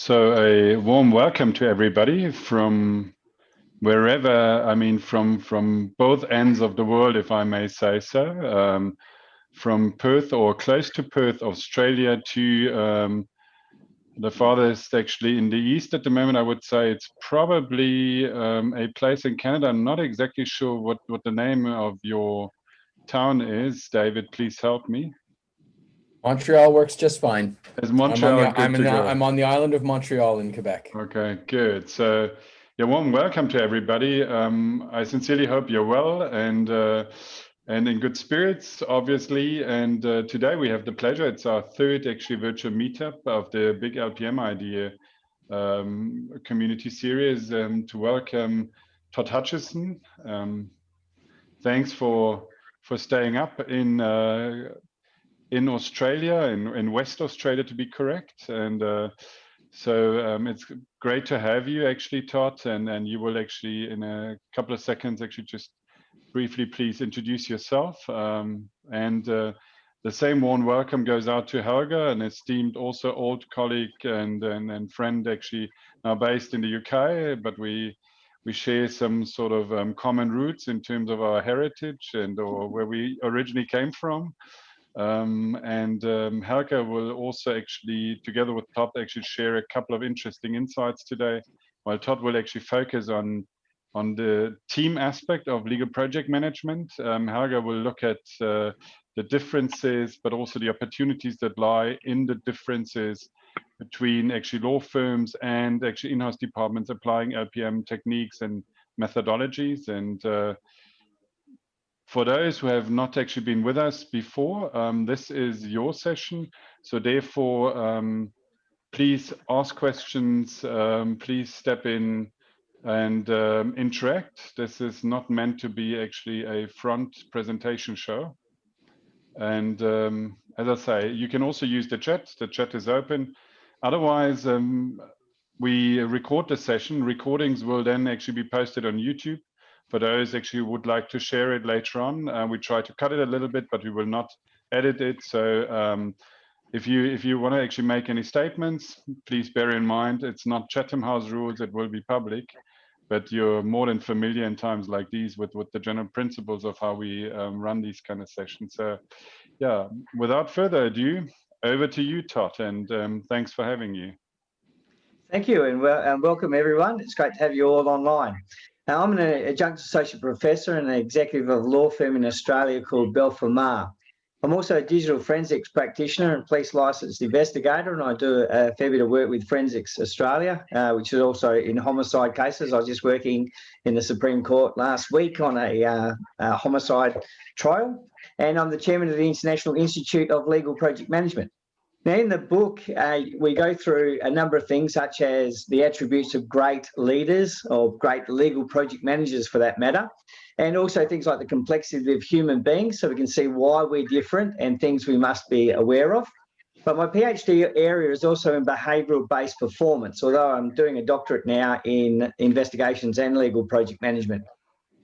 So a warm welcome to everybody from wherever, from both ends of the world, if I may say so, from Perth or close to Perth, Australia, to the farthest actually in the east at the moment. I would say it's probably a place in Canada. I'm not exactly sure what the name of your town is. David, please help me. Montreal works just fine. Is Montreal good to go? I'm on the island of Montreal in Quebec. Okay, good. So, yeah, warm welcome to everybody. I sincerely hope you're well and in good spirits, obviously. And today we have the pleasure. It's our third actually virtual meetup of the Big LPM Idea community series. To welcome Todd Hutchison. Thanks for staying up in Australia, in West Australia to be correct. And so it's great to have you actually, Todd, and you will actually in a couple of seconds actually just briefly please introduce yourself. And the same warm welcome goes out to Helga, an esteemed also old colleague and friend actually now based in the UK, but we share some sort of common roots in terms of our heritage or where we originally came from. Helga will also actually, together with Todd, actually share a couple of interesting insights today, while Todd will actually focus on the team aspect of legal project management. Helga will look at the differences, but also the opportunities that lie in the differences between actually law firms and actually in-house departments applying LPM techniques and methodologies. And for those who have not actually been with us before, this is your session. So therefore, please ask questions, please step in and interact. This is not meant to be actually a front presentation show. And as I say, you can also use the chat. The chat is open. Otherwise, we record the session. Recordings will then actually be posted on YouTube. For those actually who would like to share it later on, we try to cut it a little bit, but we will not edit it. So if you want to actually make any statements, please bear in mind it's not Chatham House rules. It will be public, but you're more than familiar in times like these with the general principles of how we run these kind of sessions. So yeah, without further ado, over to you, Todd, and thanks for having you. Thank you, and welcome everyone. It's great to have you all online. Now, I'm an adjunct associate professor and an executive of a law firm in Australia called Balfour. I'm also a digital forensics practitioner and police licensed investigator, and I do a fair bit of work with Forensics Australia, which is also in homicide cases. I was just working in the Supreme Court last week on a homicide trial, and I'm the chairman of the International Institute of Legal Project Management. Now, in the book, we go through a number of things, such as the attributes of great leaders or great legal project managers for that matter, and also things like the complexity of human beings, so we can see why we're different and things we must be aware of. But my PhD area is also in behavioural-based performance, although I'm doing a doctorate now in investigations and legal project management.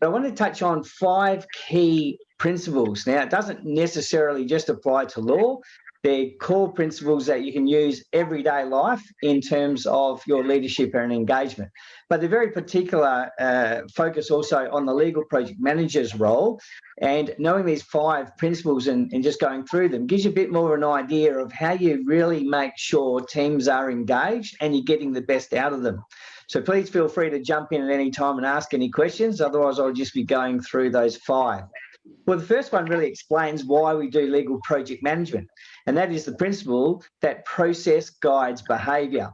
But I want to touch on 5 key principles. Now, it doesn't necessarily just apply to law. They're core principles that you can use everyday life in terms of your leadership and engagement. But they're very particular focus also on the legal project manager's role. And knowing these 5 principles and just going through them gives you a bit more of an idea of how you really make sure teams are engaged and you're getting the best out of them. So please feel free to jump in at any time and ask any questions. Otherwise, I'll just be going through those 5. Well, the first one really explains why we do legal project management, and that is the principle that process guides behaviour.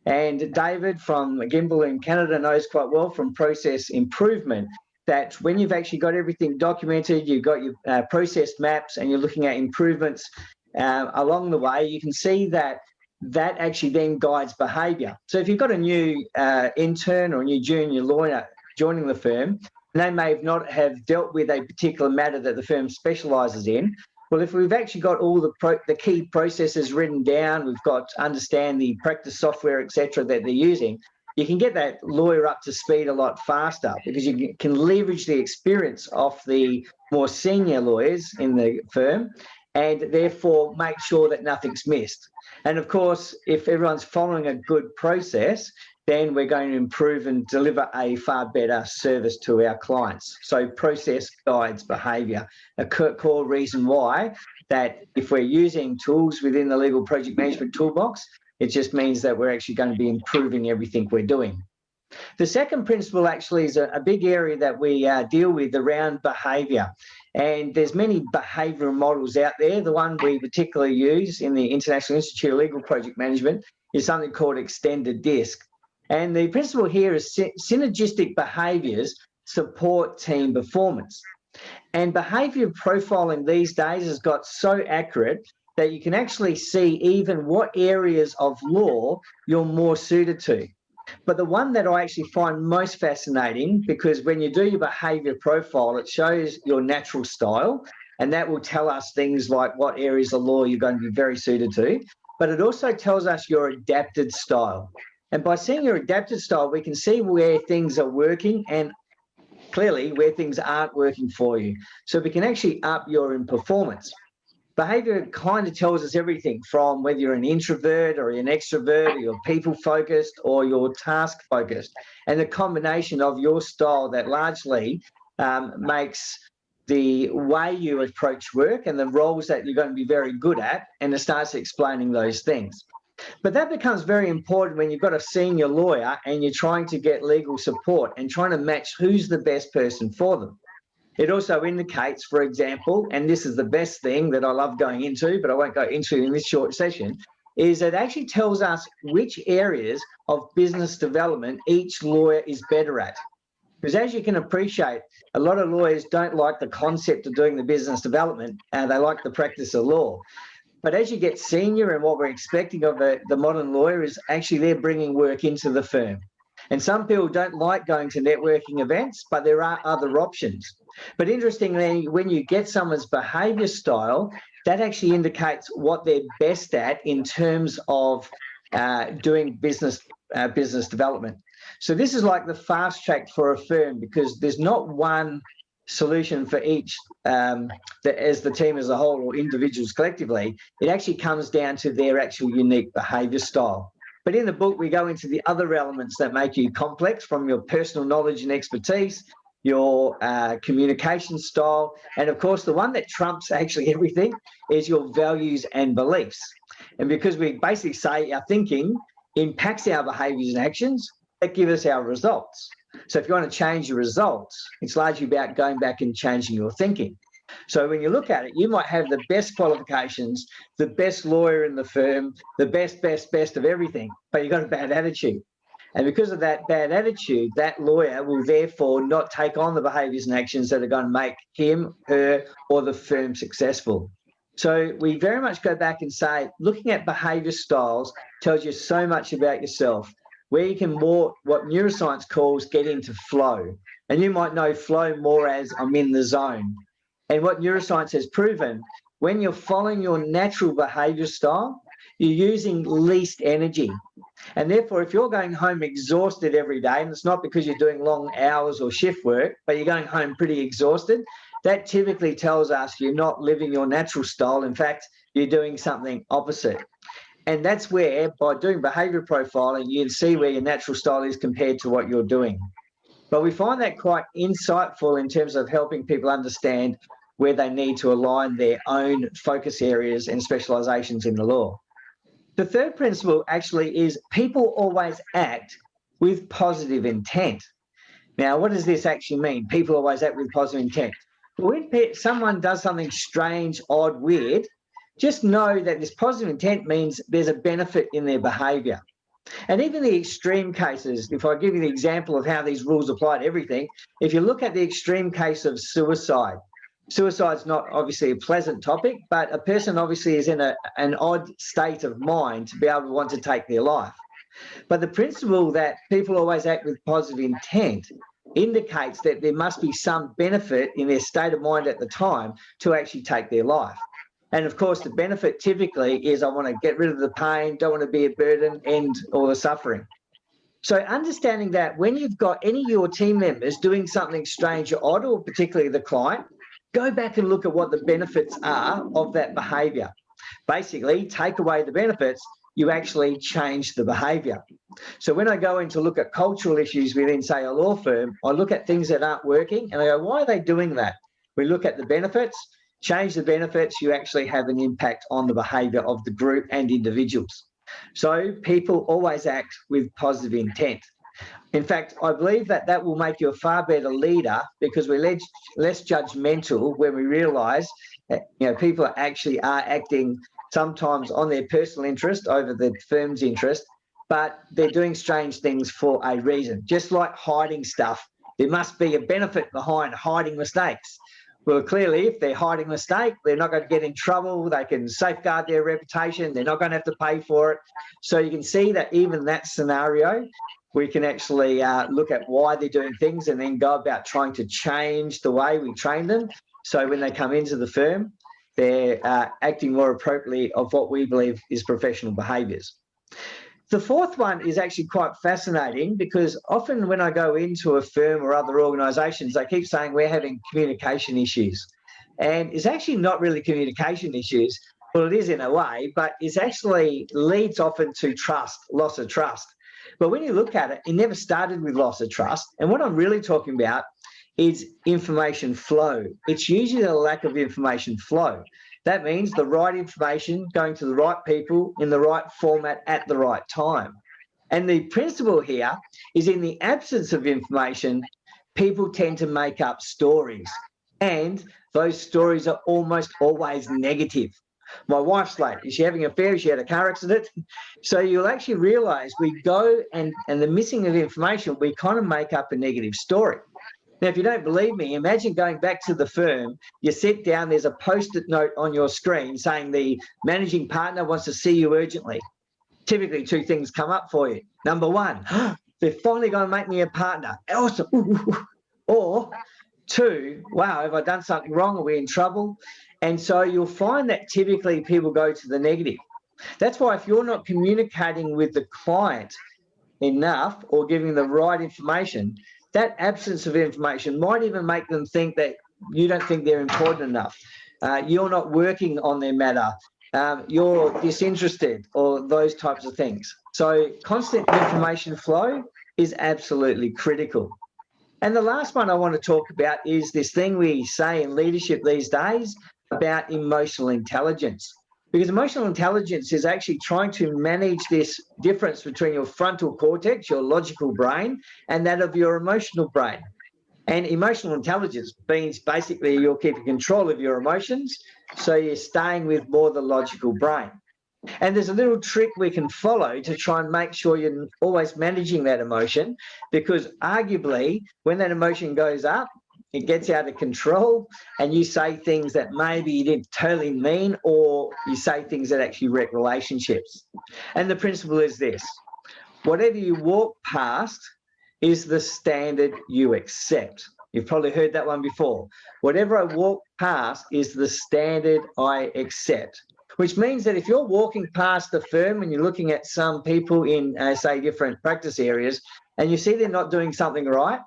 And David from Gimbal in Canada knows quite well from process improvement that when you've actually got everything documented, you've got your process maps and you're looking at improvements along the way, you can see that actually then guides behaviour. So if you've got a new intern or a new junior lawyer joining the firm, and they may not have dealt with a particular matter that the firm specialises in. Well, if we've actually got all the key processes written down, we've got to understand the practice software, etc., that they're using, you can get that lawyer up to speed a lot faster because you can leverage the experience of the more senior lawyers in the firm and therefore make sure that nothing's missed. And of course, if everyone's following a good process, then we're going to improve and deliver a far better service to our clients. So process guides behaviour. A core reason why that if we're using tools within the legal project management toolbox, it just means that we're actually going to be improving everything we're doing. The second principle actually is a big area that we deal with around behaviour. And there's many behavioural models out there. The one we particularly use in the International Institute of Legal Project Management is something called extended DISC. And the principle here is synergistic behaviours support team performance. And behaviour profiling these days has got so accurate that you can actually see even what areas of law you're more suited to. But the one that I actually find most fascinating, because when you do your behaviour profile, it shows your natural style, and that will tell us things like what areas of law you're going to be very suited to. But it also tells us your adapted style. And by seeing your adapted style, we can see where things are working and clearly where things aren't working for you. So we can actually up your performance. Behaviour kind of tells us everything from whether you're an introvert or an extrovert, or you're people-focused or you're task-focused. And the combination of your style that largely makes the way you approach work and the roles that you're going to be very good at, and it starts explaining those things. But that becomes very important when you've got a senior lawyer and you're trying to get legal support and trying to match who's the best person for them. It also indicates, for example, and this is the best thing that I love going into, but I won't go into in this short session, is it actually tells us which areas of business development each lawyer is better at. Because as you can appreciate, a lot of lawyers don't like the concept of doing the business development, and they like the practice of law. But as you get senior, and what we're expecting of the modern lawyer is actually they're bringing work into the firm. And some people don't like going to networking events, but there are other options. But interestingly, when you get someone's behaviour style, that actually indicates what they're best at in terms of doing business development. So this is like the fast track for a firm, because there's not one solution for each as the team as a whole or individuals collectively. It actually comes down to their actual unique behaviour style. But in the book, we go into the other elements that make you complex, from your personal knowledge and expertise, your communication style, and of course, the one that trumps actually everything is your values and beliefs. And because we basically say our thinking impacts our behaviours and actions, that give us our results. So if you want to change your results, it's largely about going back and changing your thinking. So when you look at it, you might have the best qualifications, the best lawyer in the firm, the best of everything, but you've got a bad attitude. And because of that bad attitude, that lawyer will therefore not take on the behaviours and actions that are going to make him, her, or the firm successful. So we very much go back and say, looking at behaviour styles tells you so much about yourself, where you can more, what neuroscience calls, get into flow. And you might know flow more as I'm in the zone. And what neuroscience has proven, when you're following your natural behaviour style, you're using least energy. And therefore, if you're going home exhausted every day, and it's not because you're doing long hours or shift work, but you're going home pretty exhausted, that typically tells us you're not living your natural style. In fact, you're doing something opposite. And that's where, by doing behaviour profiling, you can see where your natural style is compared to what you're doing. But we find that quite insightful in terms of helping people understand where they need to align their own focus areas and specialisations in the law. The third principle actually is people always act with positive intent. Now, what does this actually mean? People always act with positive intent. When someone does something strange, odd, weird, just know that this positive intent means there's a benefit in their behaviour. And even the extreme cases, if I give you the example of how these rules apply to everything, if you look at the extreme case of suicide, suicide's not obviously a pleasant topic, but a person obviously is in an odd state of mind to be able to want to take their life. But the principle that people always act with positive intent indicates that there must be some benefit in their state of mind at the time to actually take their life. And of course, the benefit typically is I want to get rid of the pain, don't want to be a burden, end all the suffering. So understanding that when you've got any of your team members doing something strange or odd, or particularly the client, go back and look at what the benefits are of that behaviour. Basically, take away the benefits, you actually change the behaviour. So when I go in to look at cultural issues within, say, a law firm, I look at things that aren't working and I go, why are they doing that? We look at the benefits, change the benefits, you actually have an impact on the behaviour of the group and individuals. So people always act with positive intent. In fact, I believe that that will make you a far better leader because we're less judgmental when we realise that people actually are acting sometimes on their personal interest over the firm's interest, but they're doing strange things for a reason. Just like hiding stuff, there must be a benefit behind hiding mistakes. Well, clearly, if they're hiding a mistake, they're not going to get in trouble. They can safeguard their reputation. They're not going to have to pay for it. So you can see that even that scenario, we can actually look at why they're doing things and then go about trying to change the way we train them. So when they come into the firm, they're acting more appropriately of what we believe is professional behaviours. The fourth one is actually quite fascinating because often when I go into a firm or other organisations, they keep saying we're having communication issues. And it's actually not really communication issues. Well, it is in a way, but it actually leads often to trust, loss of trust. But when you look at it, it never started with loss of trust. And what I'm really talking about is information flow. It's usually a lack of information flow. That means the right information going to the right people in the right format at the right time. And the principle here is in the absence of information, people tend to make up stories. And those stories are almost always negative. My wife's late. Is she having an affair? She had a car accident. So you'll actually realise we go and the missing of information, we kind of make up a negative story. Now, if you don't believe me, imagine going back to the firm, you sit down, there's a post-it note on your screen saying the managing partner wants to see you urgently. Typically, two things come up for you. Number one, they're finally going to make me a partner. Awesome. Or two, wow, have I done something wrong? Are we in trouble? And so you'll find that typically people go to the negative. That's why if you're not communicating with the client enough or giving the right information, that absence of information might even make them think that you don't think they're important enough. You're not working on their matter. You're disinterested or those types of things. So constant information flow is absolutely critical. And the last one I want to talk about is this thing we say in leadership these days about emotional intelligence. Because emotional intelligence is actually trying to manage this difference between your frontal cortex, your logical brain, and that of your emotional brain. And emotional intelligence means basically you're keeping control of your emotions, so you're staying with more the logical brain. And there's a little trick we can follow to try and make sure you're always managing that emotion, because arguably when that emotion goes up, it gets out of control and you say things that maybe you didn't totally mean, or you say things that actually wreck relationships. And the principle is this: whatever you walk past is the standard you accept. You've probably heard that one before. Whatever I walk past is the standard I accept. Which means that if you're walking past the firm and you're looking at some people in, say, different practice areas, and you see they're not doing something right,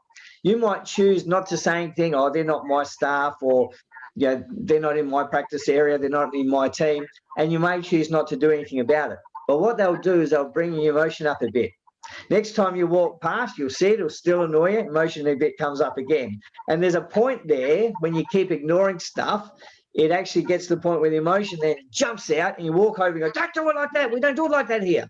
you might choose not to say anything, oh, they're not my staff, or they're not in my practice area, they're not in my team, and you may choose not to do anything about it. But what they'll do is they'll bring your emotion up a bit. Next time you walk past, you'll see it'll still annoy you, emotion a bit comes up again. And there's a point there when you keep ignoring stuff, it actually gets to the point where the emotion then jumps out and you walk over and go, don't do it like that. We don't do it like that here.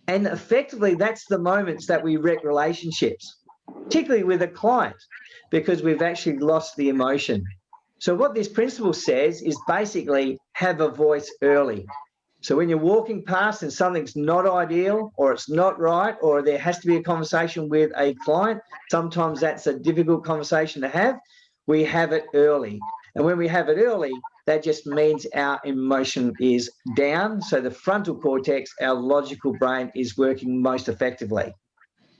And effectively, that's the moments that we wreck relationships, particularly with a client, because we've actually lost the emotion. So what this principle says is basically have a voice early. So when you're walking past and something's not ideal or it's not right, or there has to be a conversation with a client, sometimes that's a difficult conversation to have, we have it early. And when we have it early, that just means our emotion is down. So the frontal cortex, our logical brain, is working most effectively.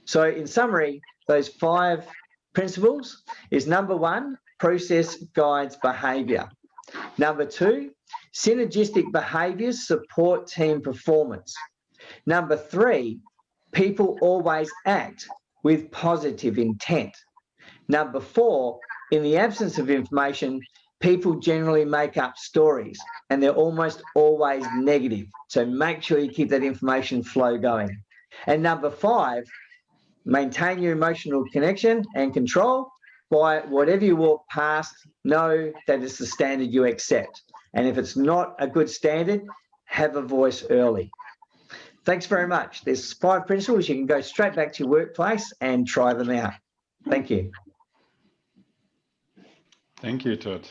So in summary, those 5 principles is: number 1, process guides behaviour. Number 2, synergistic behaviours support team performance. Number 3, people always act with positive intent. Number 4, in the absence of information, people generally make up stories, and they're almost always negative. So make sure you keep that information flow going. And number 5, maintain your emotional connection and control. By whatever you walk past, know that it's the standard you accept. And if it's not a good standard, have a voice early. Thanks very much. There's 5 principles. You can go straight back to your workplace and try them out. Thank you. Thank you, Todd.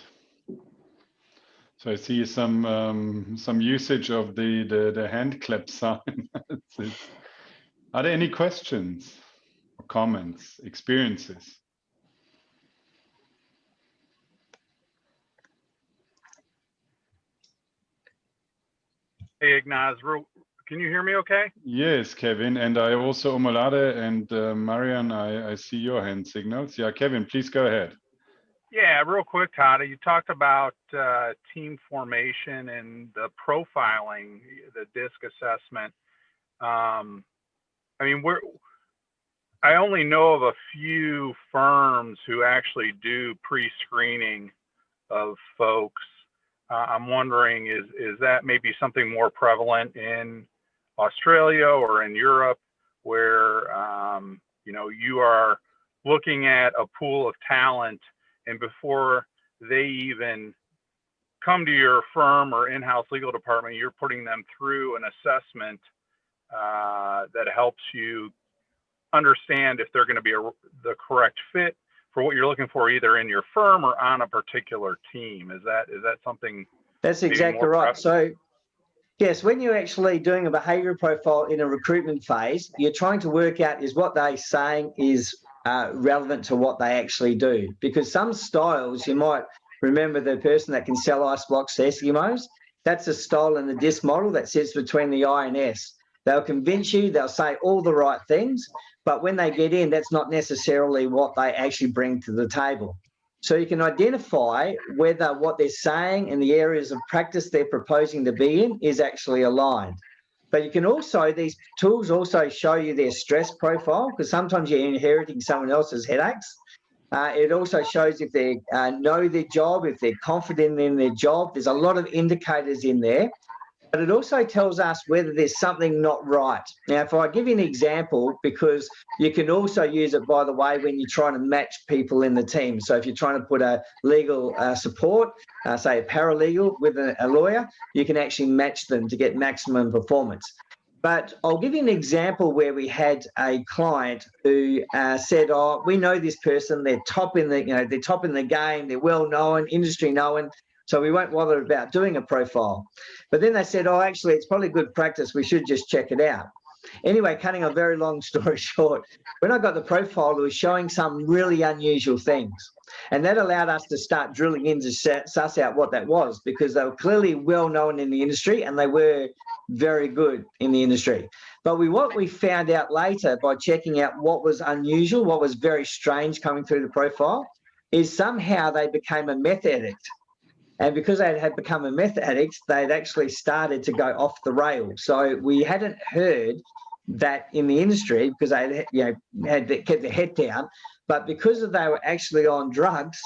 So I see some usage of the hand clap sign. Are there any questions or comments, experiences? Hey, Ignaz, can you hear me okay? Yes, Kevin. And I also, Omolade and Marian, I see your hand signals. Yeah, Kevin, please go ahead. Yeah, real quick, Todd, you talked about team formation and the profiling, the DISC assessment. I mean, I only know of a few firms who actually do pre-screening of folks. I'm wondering, is that maybe something more prevalent in Australia or in Europe, where you know, you are looking at a pool of talent, and before they even come to your firm or in-house legal department, you're putting them through an assessment that helps you understand if they're going to be the correct fit for what you're looking for, either in your firm or on a particular team. Is that something? That's exactly right. So yes, when you're actually doing a behavioural profile in a recruitment phase, you're trying to work out is what they're saying is relevant to what they actually do. Because some styles, you might remember the person that can sell ice blocks to Eskimos. That's a style in the DISC model that sits between the I and S. They'll convince you, they'll say all the right things, but when they get in, that's not necessarily what they actually bring to the table. So you can identify whether what they're saying and the areas of practice they're proposing to be in is actually aligned. But you can also, these tools also show you their stress profile, because sometimes you're inheriting someone else's headaches. It also shows if they know their job, if they're confident in their job. There's a lot of indicators in there. But it also tells us whether there's something not right. Now, if I give you an example, because you can also use it, by the way, when you're trying to match people in the team. So if you're trying to put a legal support, say a paralegal with a lawyer, you can actually match them to get maximum performance. But I'll give you an example where we had a client who said, "Oh, we know this person. They're top in the, they're top in the game. They're well known, industry known. So we won't bother about doing a profile." But then they said, "Oh, actually, it's probably good practice. We should just check it out." Anyway, cutting a very long story short, when I got the profile, it was showing some really unusual things. And that allowed us to start drilling in to suss out what that was, because they were clearly well known in the industry and they were very good in the industry. But what we found out later by checking out what was unusual, what was very strange coming through the profile, is somehow they became a meth addict. And because they had become a meth addict, they'd actually started to go off the rails. So we hadn't heard that in the industry because they had kept their head down. But because they were actually on drugs,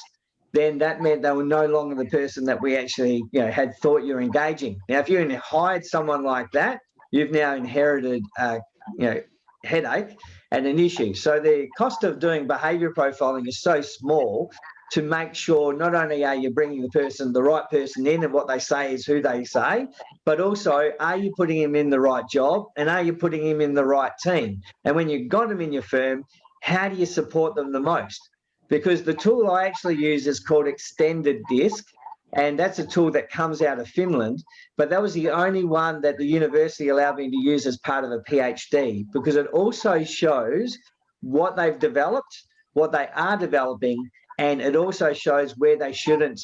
then that meant they were no longer the person that we actually had thought you were engaging. Now, if you hired someone like that, you've now inherited headache and an issue. So the cost of doing behaviour profiling is so small to make sure not only are you bringing the right person in and what they say is who they say, but also are you putting him in the right job and are you putting him in the right team? And when you've got them in your firm, how do you support them the most? Because the tool I actually use is called Extended DISC, and that's a tool that comes out of Finland, but that was the only one that the university allowed me to use as part of a PhD, because it also shows what they've developed, what they are developing, and it also shows where they shouldn't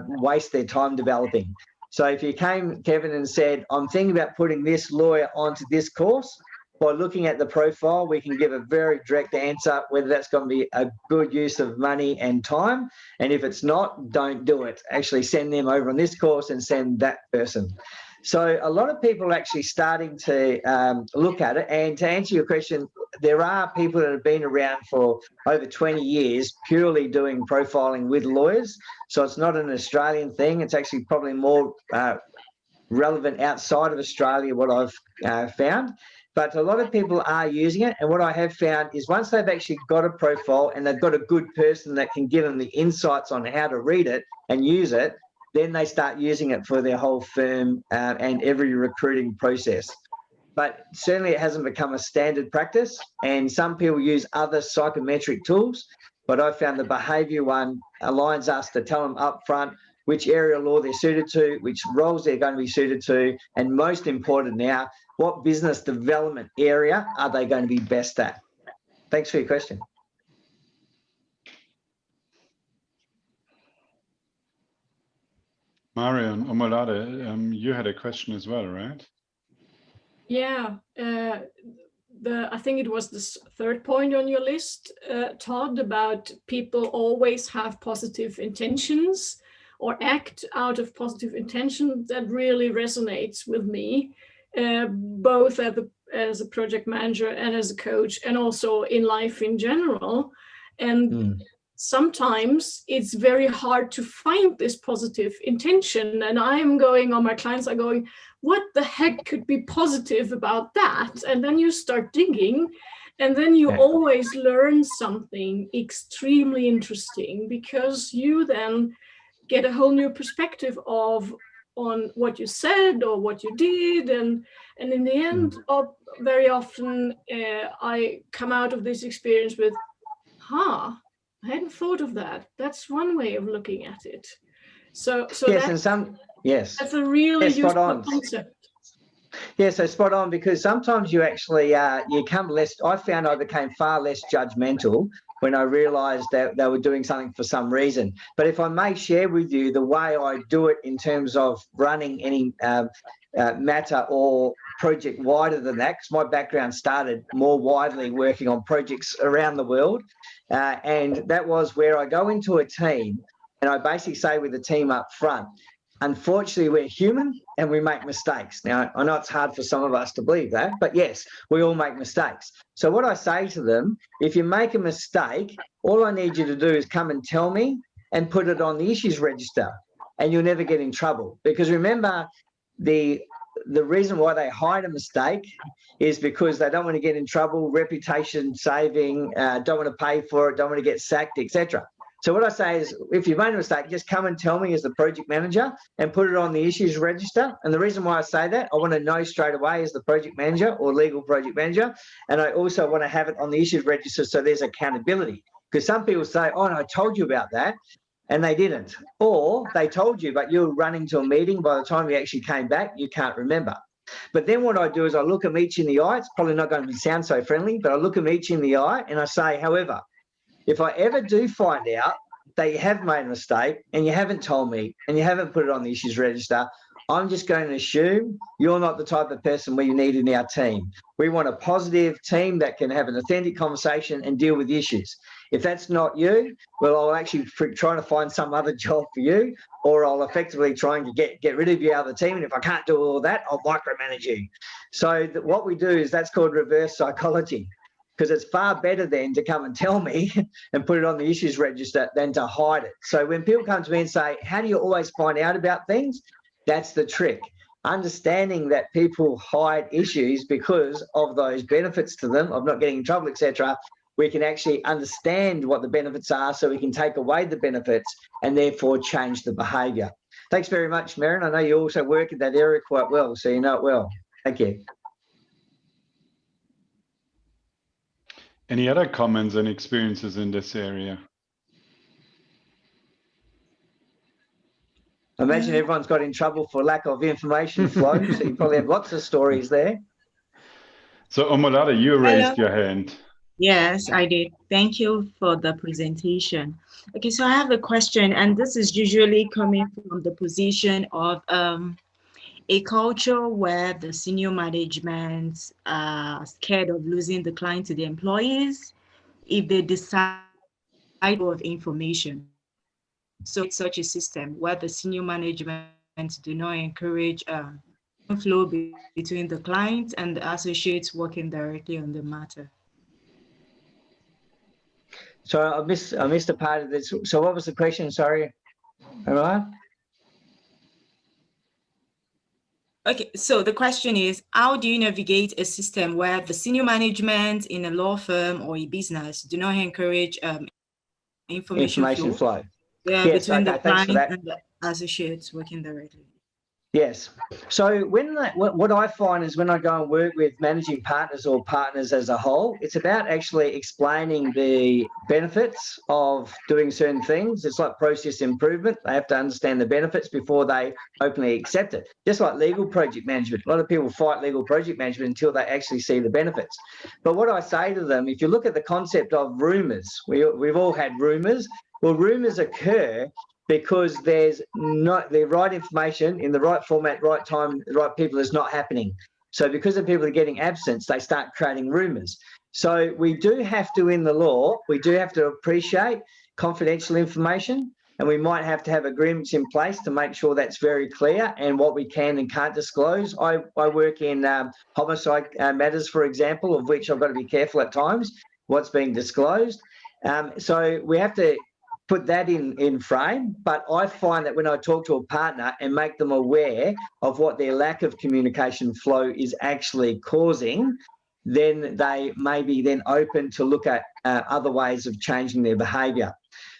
waste their time developing. So if you came, Kevin, and said, "I'm thinking about putting this lawyer onto this course," by looking at the profile, we can give a very direct answer whether that's going to be a good use of money and time. And if it's not, don't do it. Actually send them over on this course and send that person. So a lot of people are actually starting to look at it. And to answer your question, there are people that have been around for over 20 years purely doing profiling with lawyers. So it's not an Australian thing. It's actually probably more relevant outside of Australia, what I've found. But a lot of people are using it. And what I have found is once they've actually got a profile and they've got a good person that can give them the insights on how to read it and use it, then they start using it for their whole firm and every recruiting process. But certainly it hasn't become a standard practice. And some people use other psychometric tools. But I found the behaviour one aligns us to tell them up front which area of law they're suited to, which roles they're going to be suited to, and most important now, what business development area are they going to be best at? Thanks for your question. Mario and Omolade, you had a question as well, right? Yeah, I think it was the third point on your list, Todd, about people always have positive intentions or act out of positive intention. That really resonates with me, both as a project manager and as a coach, and also in life in general. And sometimes it's very hard to find this positive intention. And my clients are going, what the heck could be positive about that? And then you start digging, and then you always learn something extremely interesting, because you then get a whole new perspective on what you said or what you did. And in the end, very often I come out of this experience with, I hadn't thought of that. That's one way of looking at it. So yes, that's a really useful concept. Yeah, so spot on, because sometimes you actually I found I became far less judgmental when I realised that they were doing something for some reason. But if I may share with you the way I do it in terms of running any matter or project wider than that, because my background started more widely working on projects around the world. And that was where I go into a team and I basically say with the team up front, unfortunately, we're human and we make mistakes. Now, I know it's hard for some of us to believe that, but yes, we all make mistakes. So what I say to them, if you make a mistake, all I need you to do is come and tell me and put it on the issues register, and you'll never get in trouble. Because remember, the reason why they hide a mistake is because they don't want to get in trouble, reputation saving, don't want to pay for it, don't want to get sacked, etc. So what I say is, if you've made a mistake, just come and tell me as the project manager and put it on the issues register. And the reason why I say that, I want to know straight away as the project manager or legal project manager. And I also want to have it on the issues register so there's accountability. Because some people say, oh, no, I told you about that, and they didn't. Or they told you, but you were running to a meeting. By the time you actually came back, you can't remember. But then what I do is I look them each in the eye. It's probably not going to sound so friendly, but I look them each in the eye and I say, however, if I ever do find out that you have made a mistake and you haven't told me and you haven't put it on the issues register, I'm just going to assume you're not the type of person we need in our team. We want a positive team that can have an authentic conversation and deal with issues. If that's not you, well, I'll actually try to find some other job for you, or I'll effectively try and get rid of you out of the team. And if I can't do all that, I'll micromanage you. So what we do is that's called reverse psychology. Because it's far better then to come and tell me and put it on the issues register than to hide it. So when people come to me and say, how do you always find out about things? That's the trick. Understanding that people hide issues because of those benefits to them, of not getting in trouble, etc. We can actually understand what the benefits are so we can take away the benefits and therefore change the behaviour. Thanks very much, Merrin. I know you also work in that area quite well, so you know it well. Thank you. Any other comments and experiences in this area? I imagine everyone's got in trouble for lack of information flow, so you probably have lots of stories there. So Omolade, you raised your hand. Yes, I did. Thank you for the presentation. Okay, so I have a question, and this is usually coming from the position of a culture where the senior management are scared of losing the client to the employees if they decide of information. So it's such a system where the senior management do not encourage flow between the client and the associates working directly on the matter. So I missed a part of this. So what was the question? Sorry. All right. Okay, so the question is, how do you navigate a system where the senior management in a law firm or a business do not encourage information flow Yes, between okay, the thanks for client that. and the associates working directly? Yes. So what I find is when I go and work with managing partners or partners as a whole, it's about actually explaining the benefits of doing certain things. It's like process improvement. They have to understand the benefits before they openly accept it. Just like legal project management. A lot of people fight legal project management until they actually see the benefits. But what I say to them, if you look at the concept of rumours, we've all had rumours. Well, rumours occur because there's not the right information in the right format, right time, the right people is not happening. So because the people are getting absence, they start creating rumours. So we do have to, in the law, we do have to appreciate confidential information, and we might have to have agreements in place to make sure that's very clear and what we can and can't disclose. I work in homicide matters, for example, of which I've got to be careful at times, what's being disclosed. So we have to put that in frame, but I find that when I talk to a partner and make them aware of what their lack of communication flow is actually causing, then they may be then open to look at other ways of changing their behaviour.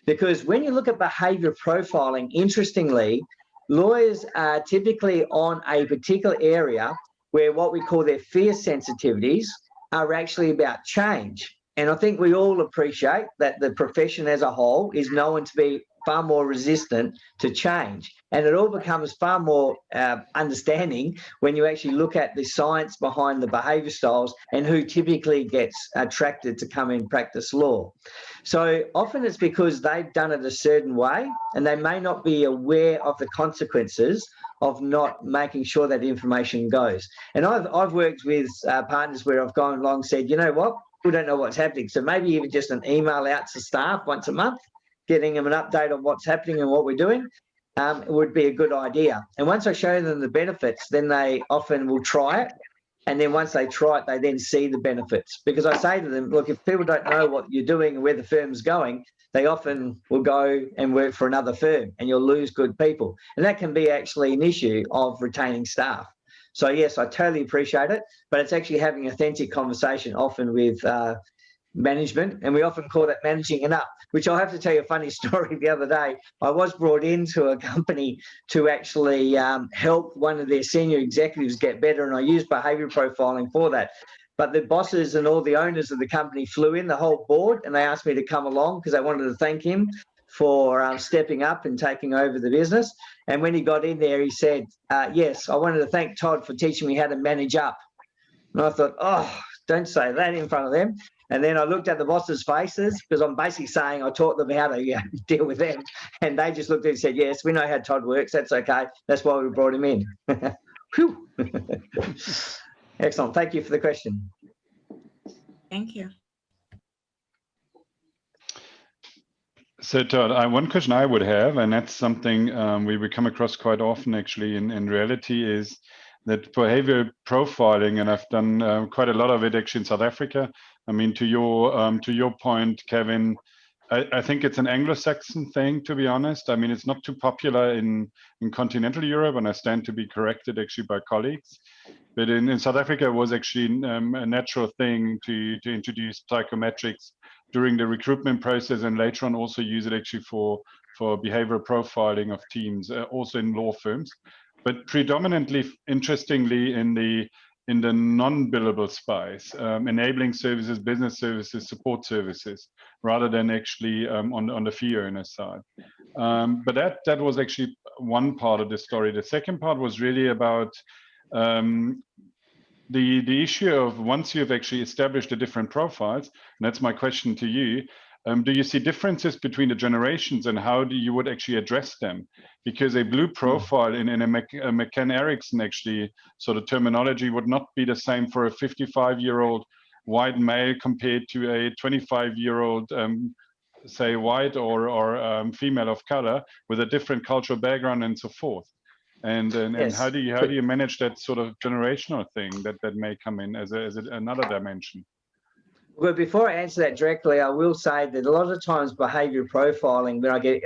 Because when you look at behaviour profiling, interestingly, lawyers are typically on a particular area where what we call their fear sensitivities are actually about change. And I think we all appreciate that the profession as a whole is known to be far more resistant to change. And it all becomes far more understanding when you actually look at the science behind the behaviour styles and who typically gets attracted to come and practice law. So often it's because they've done it a certain way and they may not be aware of the consequences of not making sure that information goes. And I've worked with partners where I've gone along and said, you know what? We don't know what's happening. So maybe even just an email out to staff once a month, getting them an update on what's happening and what we're doing would be a good idea. And once I show them the benefits, then they often will try it. And then once they try it, they then see the benefits. Because I say to them, look, if people don't know what you're doing and where the firm's going, they often will go and work for another firm and you'll lose good people. And that can be actually an issue of retaining staff. So, yes, I totally appreciate it, but it's actually having an authentic conversation often with management, and we often call that managing it up, which I'll have to tell you a funny story. The other day, I was brought into a company to actually help one of their senior executives get better, and I used behaviour profiling for that. But the bosses and all the owners of the company flew in, the whole board, and they asked me to come along because they wanted to thank him for stepping up and taking over the business. And when he got in there, he said, yes, I wanted to thank Todd for teaching me how to manage up. And I thought, oh, don't say that in front of them. And then I looked at the bosses' faces because I'm basically saying I taught them how to deal with them. And they just looked at it and said, yes, we know how Todd works. That's okay. That's why we brought him in. Whew. Excellent. Thank you for the question. Thank you. So Todd, one question I would have, and that's something we come across quite often actually in reality, is that behavior profiling, and I've done quite a lot of it actually in South Africa. I mean, to your point, Kevin, I think it's an Anglo-Saxon thing, to be honest. I mean, it's not too popular in continental Europe, and I stand to be corrected actually by colleagues. But in South Africa, it was actually a natural thing to introduce psychometrics during the recruitment process, and later on also use it actually for behavioral profiling of teams, also in law firms, but predominantly, interestingly, in the non-billable space, enabling services, business services, support services, rather than actually on the fee earner side. But that was actually one part of the story. The second part was really about the issue of once you've actually established the different profiles, and that's my question to you, do you see differences between the generations and how you would actually address them? Because a blue profile in a McCann Erickson actually sort of terminology would not be the same for a 55-year-old white male compared to a 25-year-old say white or female of color with a different cultural background and so forth. And Yes. how do you manage that sort of generational thing that may come in as another dimension? Well, before I answer that directly, I will say that a lot of times behaviour profiling, when I get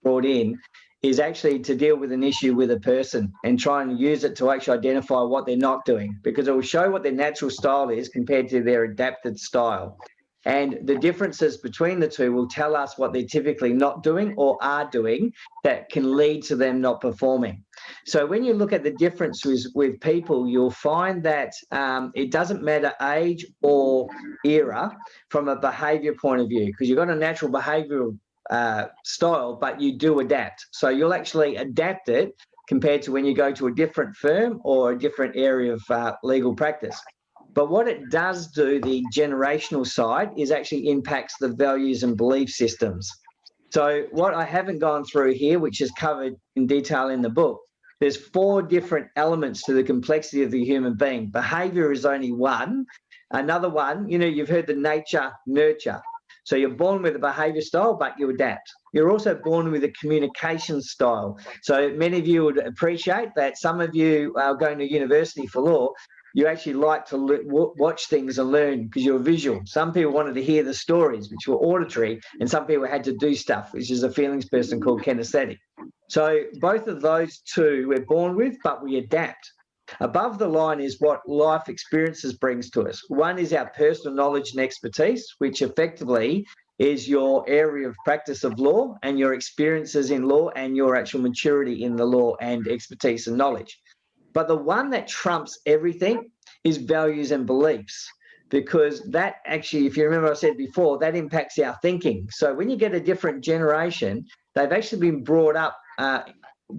brought in, is actually to deal with an issue with a person and try and use it to actually identify what they're not doing, because it will show what their natural style is compared to their adapted style. And the differences between the two will tell us what they're typically not doing or are doing that can lead to them not performing. So when you look at the differences with people, you'll find that it doesn't matter age or era from a behaviour point of view, because you've got a natural behavioural style, but you do adapt. So you'll actually adapt it compared to when you go to a different firm or a different area of legal practice. But what it does do, the generational side, is actually impacts the values and belief systems. So what I haven't gone through here, which is covered in detail in the book, there's 4 different elements to the complexity of the human being. Behaviour is only one. Another one, you've heard the nature, nurture. So you're born with a behaviour style, but you adapt. You're also born with a communication style. So many of you would appreciate that some of you are going to university for law. You actually like to watch things and learn because you're visual. Some people wanted to hear the stories, which were auditory, and some people had to do stuff, which is a feelings person called kinesthetic. So both of those two we're born with, but we adapt. Above the line is what life experiences brings to us. One is our personal knowledge and expertise, which effectively is your area of practice of law and your experiences in law and your actual maturity in the law and expertise and knowledge. But the one that trumps everything is values and beliefs, because that actually, if you remember I said before, that impacts our thinking. So when you get a different generation, they've actually been brought up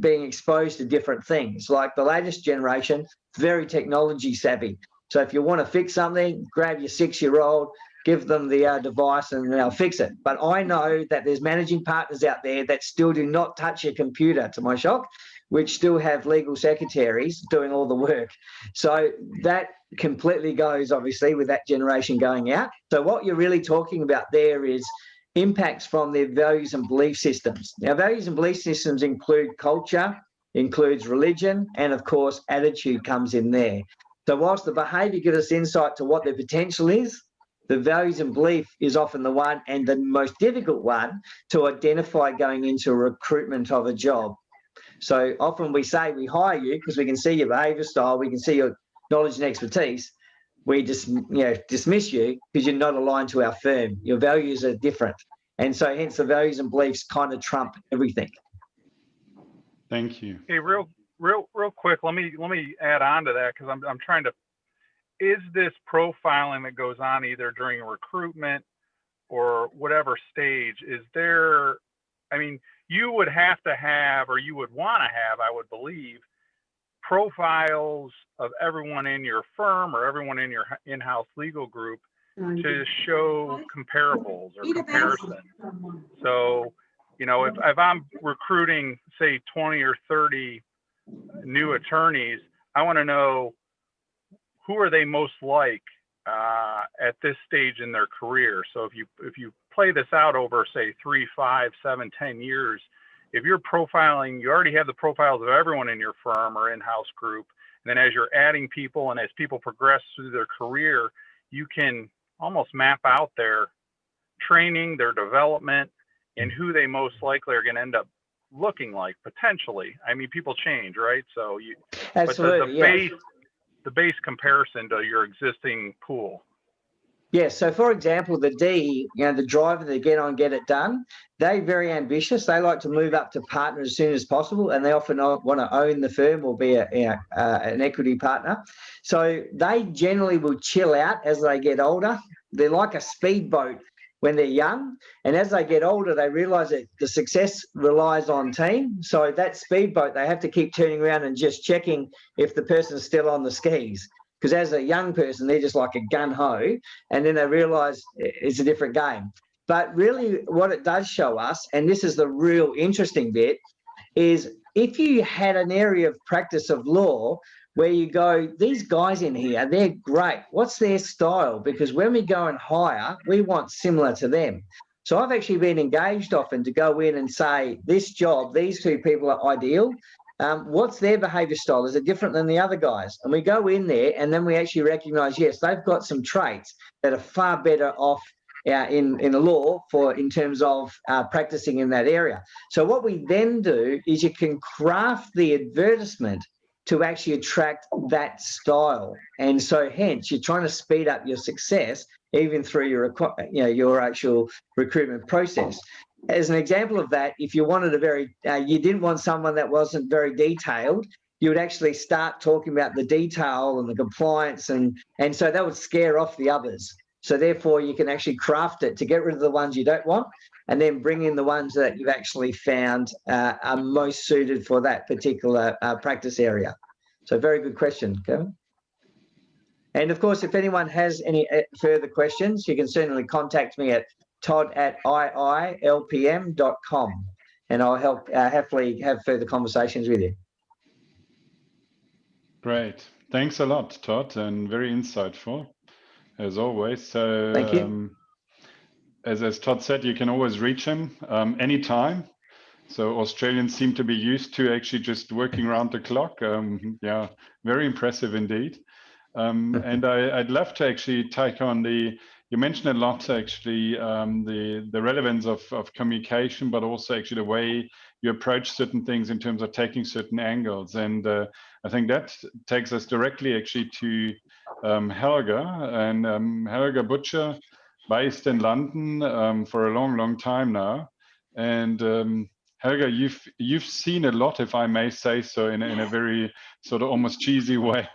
being exposed to different things. Like the latest generation, very technology savvy. So if you want to fix something, grab your 6-year-old, give them the device and they'll fix it. But I know that there's managing partners out there that still do not touch a computer, to my shock, which still have legal secretaries doing all the work. So that completely goes, obviously, with that generation going out. So what you're really talking about there is impacts from their values and belief systems. Now, values and belief systems include culture, includes religion, and of course, attitude comes in there. So whilst the behaviour gives us insight to what their potential is, the values and belief is often the one and the most difficult one to identify going into recruitment of a job. So often we say we hire you because we can see your behaviour style, we can see your knowledge and expertise. We just dismiss you because you're not aligned to our firm. Your values are different. And so hence the values and beliefs kind of trump everything. Thank you. Hey, real quick, let me add on to that, because I'm trying to, is this profiling that goes on either during recruitment or whatever stage, is there, I mean, you would have to have, or you would want to have, I would believe, profiles of everyone in your firm or everyone in your in-house legal group to show comparables or comparison. So, if I'm recruiting, say, 20 or 30 new attorneys, I want to know who are they most like at this stage in their career. So if you play this out over, say, 3, 5, 7, 10 years, if you're profiling, you already have the profiles of everyone in your firm or in-house group. And then as you're adding people and as people progress through their career, you can almost map out their training, their development, and who they most likely are going to end up looking like potentially. I mean, people change, right? So Absolutely, but the base comparison to your existing pool. Yes. So, for example, the D, the driver that get it done, they're very ambitious. They like to move up to partner as soon as possible, and they often want to own the firm or be an equity partner. So they generally will chill out as they get older. They're like a speedboat when they're young, and as they get older, they realise that the success relies on team. So that speedboat, they have to keep turning around and just checking if the person's still on the skis. Because as a young person, they're just like a gun-ho, and then they realise it's a different game. But really what it does show us, and this is the real interesting bit, is if you had an area of practice of law where you go, these guys in here, they're great. What's their style? Because when we go and hire, we want similar to them. So I've actually been engaged often to go in and say, this job, these 2 people are ideal. what's their behaviour style? Is it different than the other guys? And we go in there and then we actually recognise, yes, they've got some traits that are far better off in the law in terms of practicing in that area. So what we then do is you can craft the advertisement to actually attract that style. And so hence you're trying to speed up your success even through your actual recruitment process. As an example of that, if you wanted you didn't want someone that wasn't very detailed, you would actually start talking about the detail and the compliance, and so that would scare off the others. So therefore, you can actually craft it to get rid of the ones you don't want, and then bring in the ones that you've actually found are most suited for that particular practice area. So very good question, Kevin. And of course, if anyone has any further questions, you can certainly contact me at todd@iilpm.com, and I'll happily have further conversations with you. Great. Thanks a lot, Todd, and very insightful, as always. So, Thank you. As Todd said, you can always reach him anytime. So Australians seem to be used to actually just working around the clock. Yeah, very impressive indeed. And I'd love to actually take on you mentioned a lot actually, the relevance of communication, but also actually the way you approach certain things in terms of taking certain angles. And I think that takes us directly actually to Helga. And Helga Butcher, based in London for a long time now. And Helga, you've seen a lot, if I may say so, in a very sort of almost cheesy way.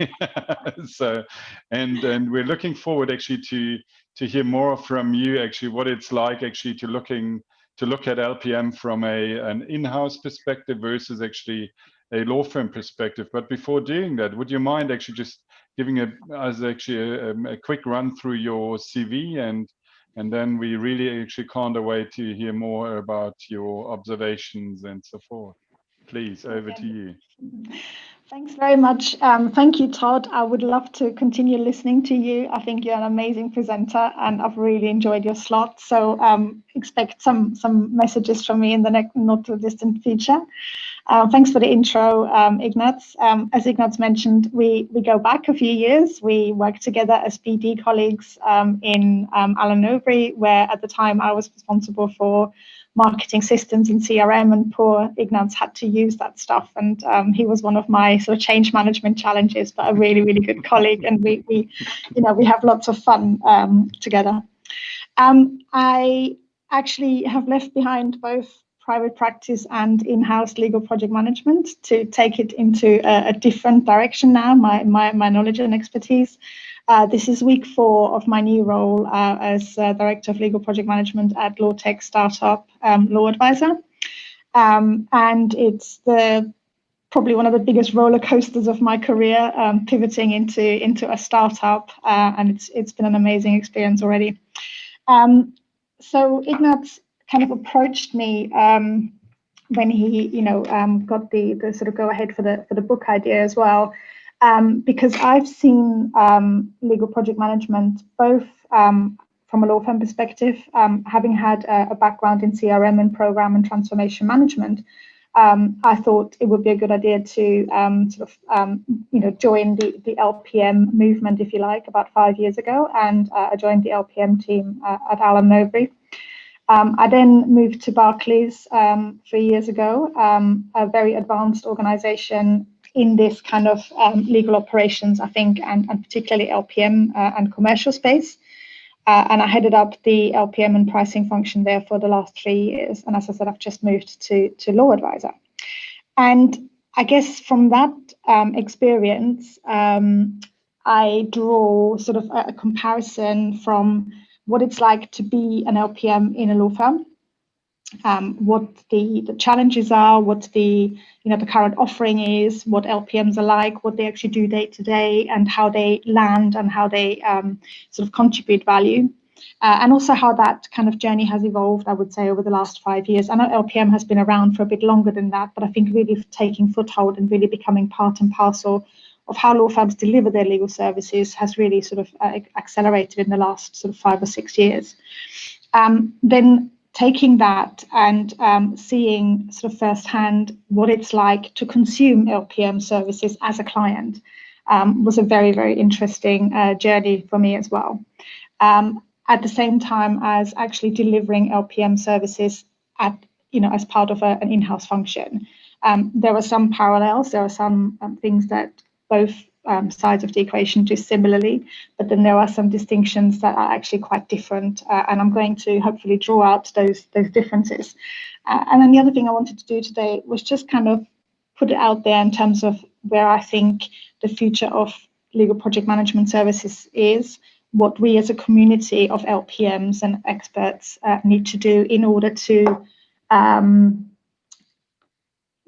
So, and we're looking forward actually to hear more from you actually what it's like actually to look at LPM from an in-house perspective versus actually a law firm perspective. But before doing that, would you mind actually just giving us actually a quick run through your CV, and then we really actually can't wait to hear more about your observations and so forth. Please, over to you. Thanks very much. Thank you, Todd. I would love to continue listening to you. I think you're an amazing presenter and I've really enjoyed your slot. So expect some messages from me in the next not too distant future. Thanks for the intro, Ignaz. As Ignaz mentioned, we go back a few years. We worked together as BD colleagues in Allen & Overy, where at the time I was responsible for marketing systems and CRM, and poor Ignaz had to use that stuff. And he was one of my sort of change management challenges, but a really, really good colleague. And we have lots of fun together. I actually have left behind both private practice and in-house legal project management to take it into a different direction now, my knowledge and expertise. This is week 4 of my new role as Director of Legal Project Management at law tech startup Law Advisor. And it's probably one of the biggest roller coasters of my career, pivoting into a startup, and it's been an amazing experience already. So Ignaz kind of approached me when he, got the sort of go ahead for the book idea as well, because I've seen legal project management both from a law firm perspective, having had a background in CRM and program and transformation management. I thought it would be a good idea to join the LPM movement, if you like, about 5 years ago, and I joined the LPM team at Allen & Overy. I then moved to Barclays 3 years ago, a very advanced organization in this kind of legal operations, I think, and particularly LPM and commercial space. And I headed up the LPM and pricing function there for the last 3 years. And as I said, I've just moved to Law Advisor. And I guess from that experience, I draw sort of a comparison from what it's like to be an LPM in a law firm, what the challenges are, what the current offering is, what LPMs are like, what they actually do day to day, and how they land and how they sort of contribute value, and also how that kind of journey has evolved, I would say, over the last 5 years. I know LPM has been around for a bit longer than that, but I think really taking foothold and really becoming part and parcel of how law firms deliver their legal services has really sort of accelerated in the last sort of 5 or 6 years. Then taking that and seeing sort of firsthand what it's like to consume LPM services as a client was a very, very interesting journey for me as well. At the same time as actually delivering LPM services as part of an in-house function. There are some parallels. There are some things that both sides of the equation do similarly, but then there are some distinctions that are actually quite different, and I'm going to hopefully draw out those differences. And then the other thing I wanted to do today was just kind of put it out there in terms of where I think the future of legal project management services is, what we as a community of LPMs and experts need to do in order to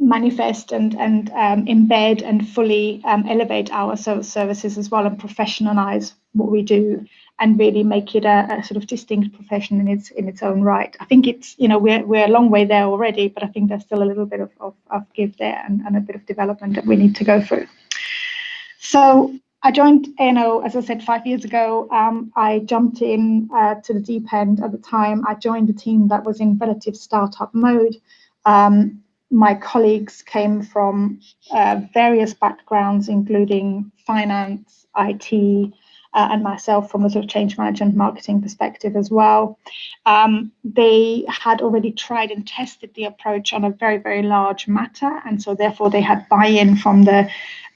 manifest and embed and fully elevate our services as well, and professionalize what we do and really make it a sort of distinct profession in its own right. I think it's, we're a long way there already, but I think there's still a little bit of give there and a bit of development that we need to go through. So I joined A&O, as I said, 5 years ago. I jumped in to the deep end at the time. I joined a team that was in relative startup mode. My colleagues came from various backgrounds, including finance, IT, and myself from a sort of change management marketing perspective as well. They had already tried and tested the approach on a very, very large matter, and so therefore they had buy-in from the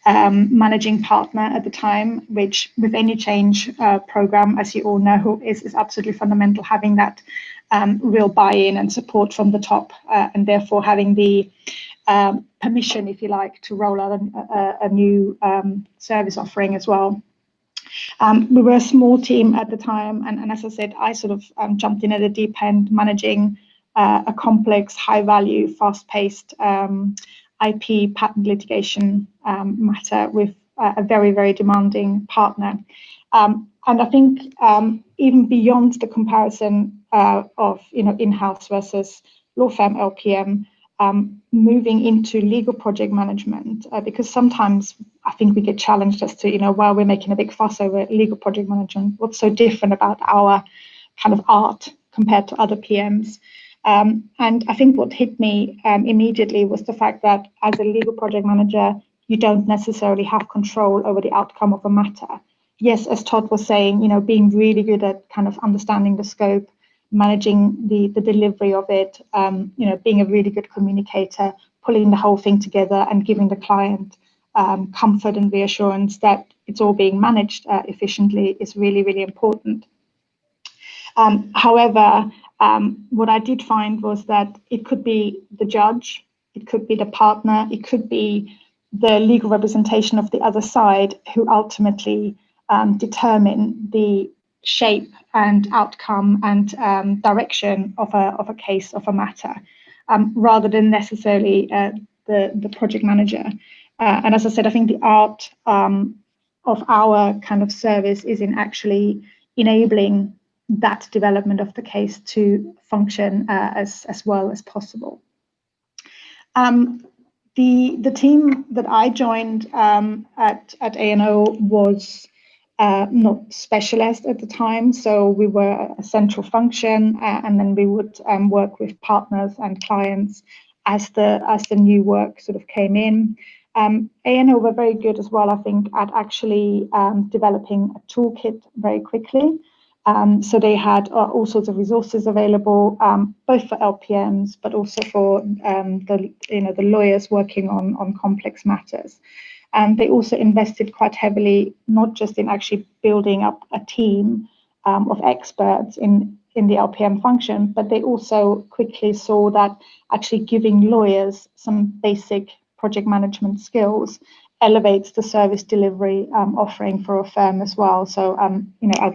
managing partner at the time, which with any change program, as you all know, is absolutely fundamental, having that real buy-in and support from the top, and therefore having the permission, if you like, to roll out a new service offering as well. We were a small team at the time, and as I said, I sort of jumped in at the deep end, managing a complex, high-value, fast-paced IP patent litigation matter with a very, very demanding partner. And I think even beyond the comparison of in-house versus law firm LPM, moving into legal project management, because sometimes I think we get challenged as to, while we're making a big fuss over legal project management, what's so different about our kind of art compared to other PMs. And I think what hit me immediately was the fact that as a legal project manager, you don't necessarily have control over the outcome of a matter. Yes, as Todd was saying, being really good at kind of understanding the scope, managing the delivery of it, being a really good communicator, pulling the whole thing together and giving the client comfort and reassurance that it's all being managed efficiently is really, really important. However, what I did find was that it could be the judge, it could be the partner, it could be the legal representation of the other side who ultimately determine the shape and outcome and direction of a case, of a matter, rather than necessarily the project manager. And as I said, I think the art of our kind of service is in actually enabling that development of the case to function as well as possible. The team that I joined at A&O was not specialized at the time, so we were a central function, and then we would work with partners and clients as the new work sort of came in. A&O were very good as well, I think, at actually developing a toolkit very quickly. So they had all sorts of resources available, both for LPMs, but also for the lawyers working on complex matters. And they also invested quite heavily, not just in actually building up a team of experts in the LPM function, but they also quickly saw that actually giving lawyers some basic project management skills elevates the service delivery offering for a firm as well. So I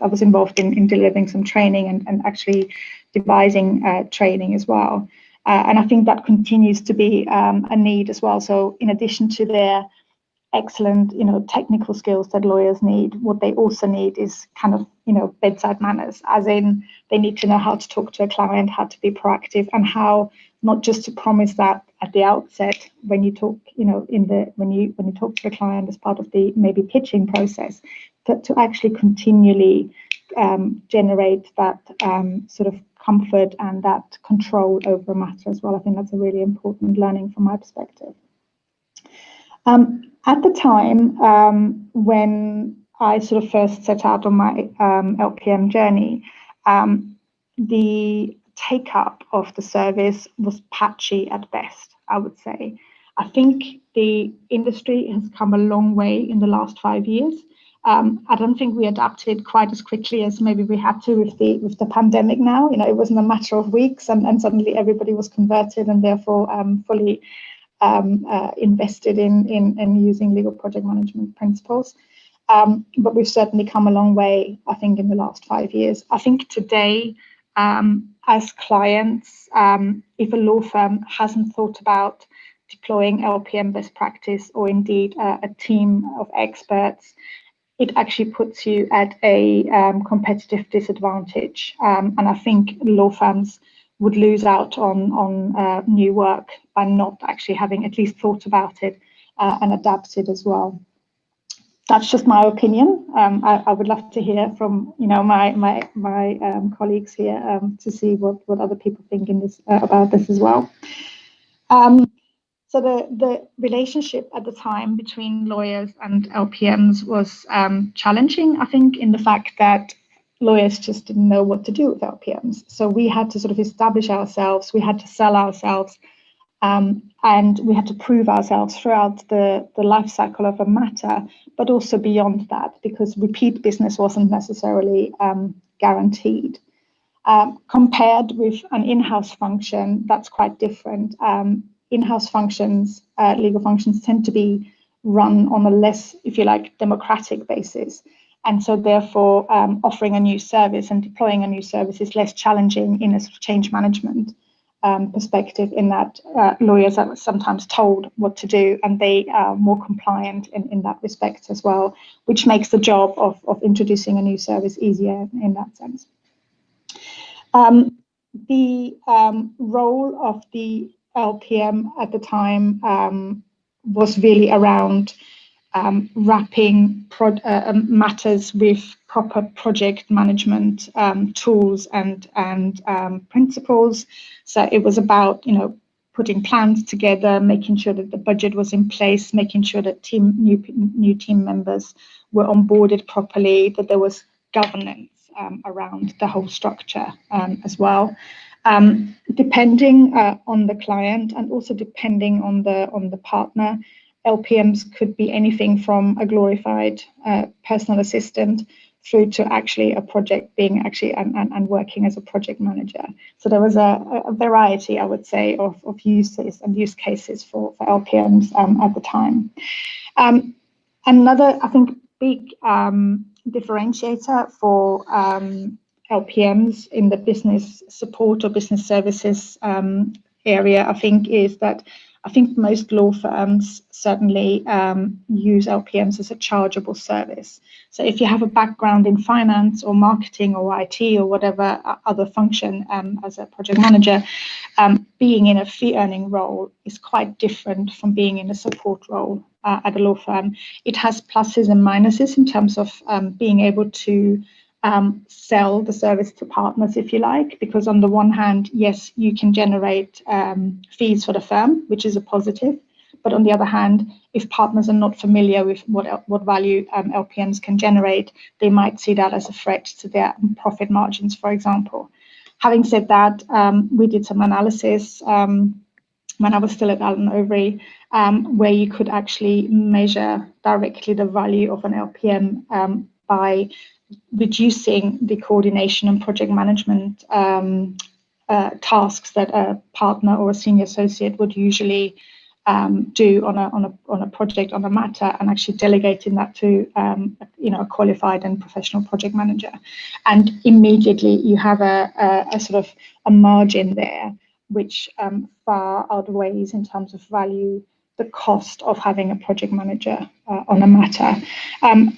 was involved in delivering some training and actually devising training as well. And I think that continues to be a need as well. So in addition to their excellent technical skills that lawyers need, what they also need is kind of bedside manners, as in they need to know how to talk to a client, how to be proactive, and how not just to promise that at the outset when you talk when you talk to the client as part of the maybe pitching process, but to actually continually generate that sort of comfort and that control over a matter as well. I think that's a really important learning from my perspective. At the time when I sort of first set out on my LPM journey, the take-up of the service was patchy at best, I would say. I think the industry has come a long way in the last 5 years. I don't think we adapted quite as quickly as maybe we had to with the pandemic now. You know, it wasn't a matter of weeks and suddenly everybody was converted and therefore fully invested in using legal project management principles. But we've certainly come a long way, I think, in the last 5 years. I think today, as clients, if a law firm hasn't thought about deploying LPM best practice or indeed a team of experts, it actually puts you at a competitive disadvantage. And I think law firms would lose out on new work by not actually having at least thought about it and adapted as well. That's just my opinion. I would love to hear from my colleagues here to see what other people think in this about this as well. So the relationship at the time between lawyers and LPMs was challenging, I think, in the fact that lawyers just didn't know what to do with LPMs. So we had to sort of establish ourselves, we had to sell ourselves, and we had to prove ourselves throughout the life cycle of a matter, but also beyond that, because repeat business wasn't necessarily guaranteed. Compared with an in-house function, that's quite different. In-house functions, legal functions, tend to be run on a less, if you like, democratic basis. And so therefore, offering a new service and deploying a new service is less challenging in a sort of change management perspective, in that lawyers are sometimes told what to do and they are more compliant in that respect as well, which makes the job of introducing a new service easier in that sense. The role of the LPM at the time was really around wrapping matters with proper project management tools and principles. So it was about, putting plans together, making sure that the budget was in place, making sure that new team members were onboarded properly, that there was governance around the whole structure as well. Depending on the client and also depending on the partner, LPMs could be anything from a glorified personal assistant through to actually a project being actually and working as a project manager. So there was a variety, I would say, of uses and use cases for LPMs at the time. Another, I think, big differentiator for LPMs in the business support or business services area, I think, is that I think most law firms certainly use LPMs as a chargeable service. So if you have a background in finance or marketing or IT or whatever other function as a project manager, being in a fee earning role is quite different from being in a support role at a law firm. It has pluses and minuses in terms of being able to sell the service to partners, if you like, because on the one hand, yes, you can generate fees for the firm, which is a positive. But on the other hand, if partners are not familiar with what value LPMs can generate, they might see that as a threat to their profit margins, for example. Having said that, we did some analysis when I was still at Allen Overy, where you could actually measure directly the value of an LPM by reducing the coordination and project management tasks that a partner or a senior associate would usually do on a project, on a matter, and actually delegating that to a qualified and professional project manager. And immediately you have a sort of a margin there, which far outweighs in terms of value the cost of having a project manager on a matter.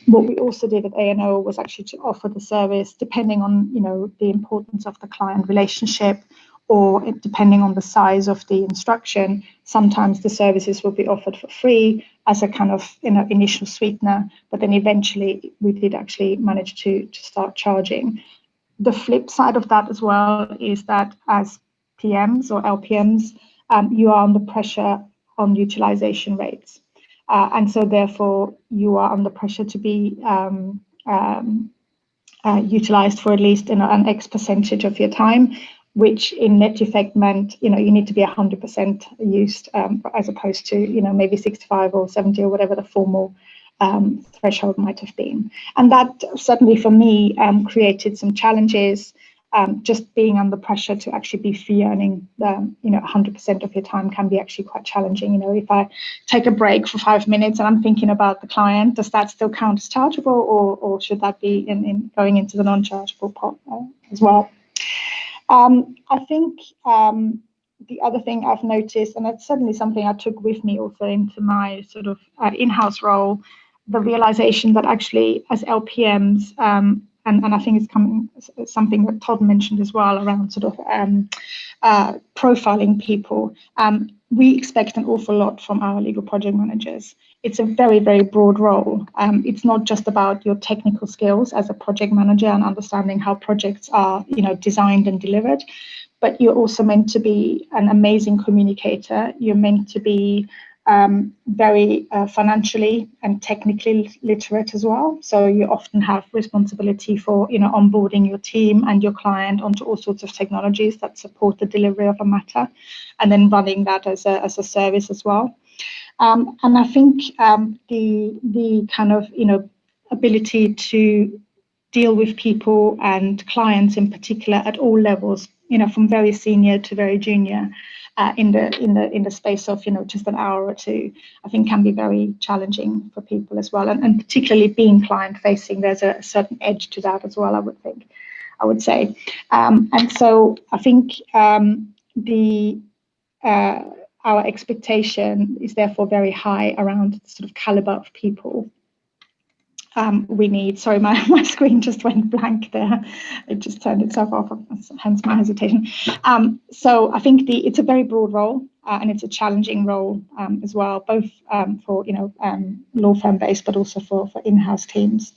What we also did at A&O was actually to offer the service depending on the importance of the client relationship, or depending on the size of the instruction. Sometimes the services will be offered for free as a kind of initial sweetener, but then eventually we did actually manage to start charging. The flip side of that as well is that as PMs or LPMs, you are under pressure on utilization rates. And so therefore you are under pressure to be utilized for at least an X percentage of your time, which in net effect meant, you need to be 100% used as opposed to, maybe 65 or 70 or whatever the formal threshold might have been. And that certainly for me created some challenges. Just being under pressure to actually be fee earning, 100% of your time can be actually quite challenging. If I take a break for 5 minutes and I'm thinking about the client, does that still count as chargeable, or should that be in going into the non-chargeable pot as well? I think the other thing I've noticed, and that's certainly something I took with me also into my sort of in-house role, the realization that actually as LPMs, and I think it's something that Todd mentioned as well around sort of profiling people. We expect an awful lot from our legal project managers. It's a very, very broad role. It's not just about your technical skills as a project manager and understanding how projects are, designed and delivered, but you're also meant to be an amazing communicator. You're meant to be very financially and technically literate as well. So you often have responsibility for, onboarding your team and your client onto all sorts of technologies that support the delivery of a matter, and then running that as a service as well. And I think the kind of, ability to deal with people and clients in particular at all levels, from very senior to very junior, in the space of just an hour or two, I think can be very challenging for people as well, and particularly being client facing, there's a certain edge to that as well, I would say. And so I think our expectation is therefore very high around the sort of caliber of people we need. Sorry, my screen just went blank there. It just turned itself off, hence my hesitation. So I think it's a very broad role, and it's a challenging role as well, both for law firm based, but also for in-house teams.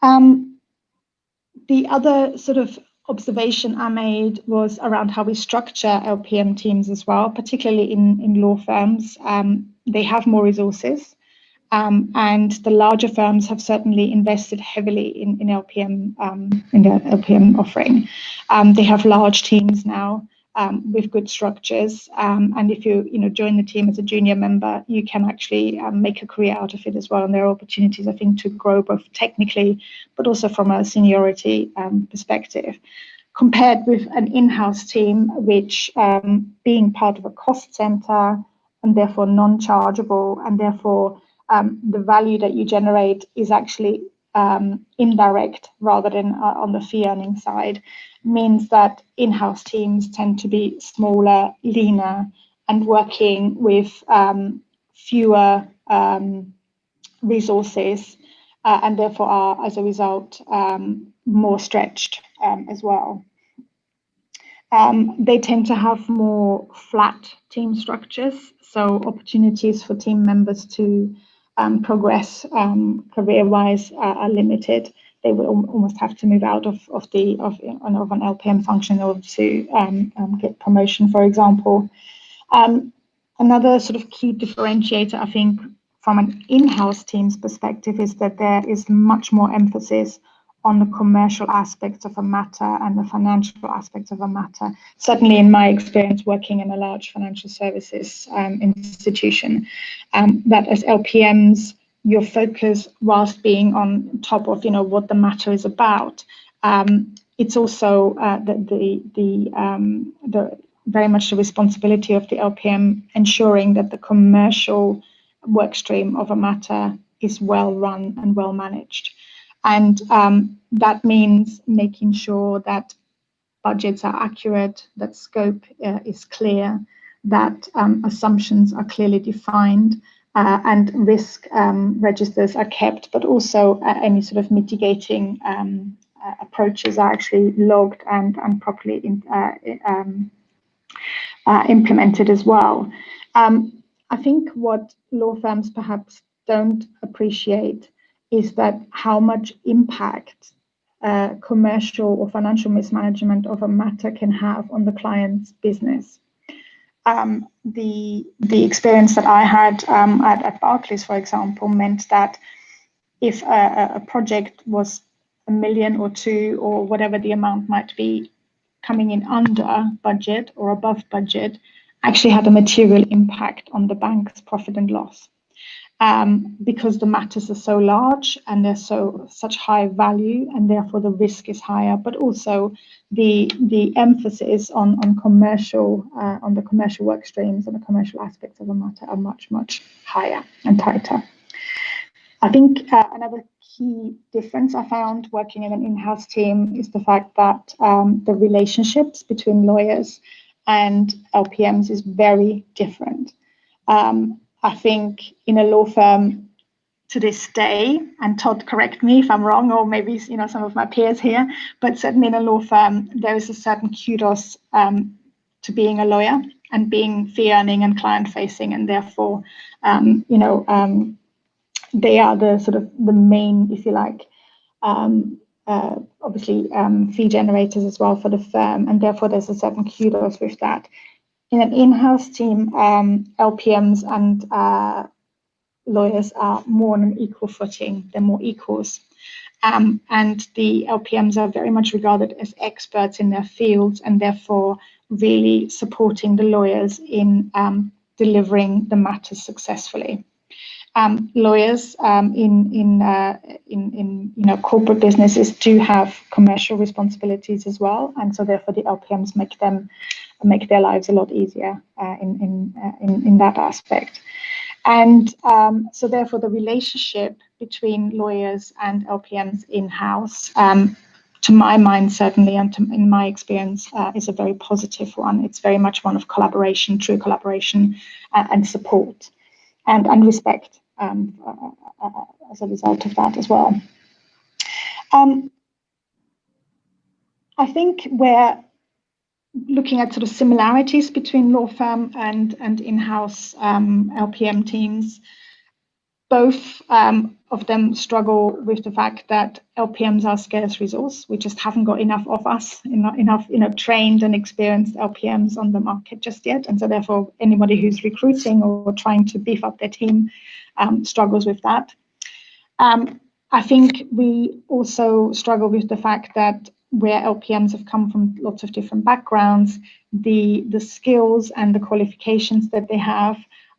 The other sort of observation I made was around how we structure LPM teams as well, particularly in law firms. They have more resources. And the larger firms have certainly invested heavily in LPM, in their LPM offering. They have large teams now with good structures. And if you join the team as a junior member, you can actually make a career out of it as well. And there are opportunities, I think, to grow both technically, but also from a seniority perspective. Compared with an in-house team, which being part of a cost center and therefore non-chargeable, and therefore the value that you generate is actually indirect rather than on the fee earning side, means that in-house teams tend to be smaller, leaner, and working with fewer resources, and therefore are, as a result, more stretched as well. They tend to have more flat team structures, so opportunities for team members to progress career-wise are limited. They will almost have to move out of an LPM function in order to get promotion, for example. Another sort of key differentiator, I think, from an in-house team's perspective is that there is much more emphasis on the commercial aspects of a matter and the financial aspects of a matter. Certainly in my experience working in a large financial services institution, that as LPMs, your focus, whilst being on top of what the matter is about, it's also the very much the responsibility of the LPM ensuring that the commercial work stream of a matter is well run and well managed. And that means making sure that budgets are accurate, that scope is clear, that assumptions are clearly defined, and risk registers are kept, but also any sort of mitigating approaches are actually logged and properly implemented as well. I think what law firms perhaps don't appreciate is that how much impact commercial or financial mismanagement of a matter can have on the client's business. The experience that I had at Barclays, for example, meant that if a project was $1 million or $2 million or whatever the amount might be coming in under budget or above budget, actually had a material impact on the bank's profit and loss. Because the matters are so large and they're such high value, and therefore the risk is higher, but also the emphasis on commercial on the commercial work streams and the commercial aspects of a matter are much higher and tighter. I think another key difference I found working in an in-house team is the fact that the relationships between lawyers and LPMs is very different. I think in a law firm to this day, and Todd, correct me if I'm wrong, or maybe some of my peers here, but certainly in a law firm, there is a certain kudos to being a lawyer and being fee earning and client facing, and therefore, they are the sort of the main, if you like, obviously fee generators as well for the firm, and therefore there's a certain kudos with that. In an in-house team, LPMs and lawyers are more on an equal footing. They're more equals. And the LPMs are very much regarded as experts in their fields, and therefore really supporting the lawyers in delivering the matters successfully. Lawyers in corporate businesses do have commercial responsibilities as well, and so therefore the LPMs make their lives a lot easier in that aspect. And so therefore the relationship between lawyers and LPMs in-house, to my mind certainly, and in my experience, is a very positive one. It's very much one of collaboration, true collaboration, and support and respect as a result of that as well. I think we're looking at sort of similarities between law firm and in-house LPM teams. Both of them struggle with the fact that LPMs are a scarce resource. We just haven't got enough of us, enough trained and experienced LPMs on the market just yet. And so therefore, anybody who's recruiting or trying to beef up their team struggles with that. I think we also struggle with the fact that where LPMs have come from lots of different backgrounds, the skills and the qualifications that they have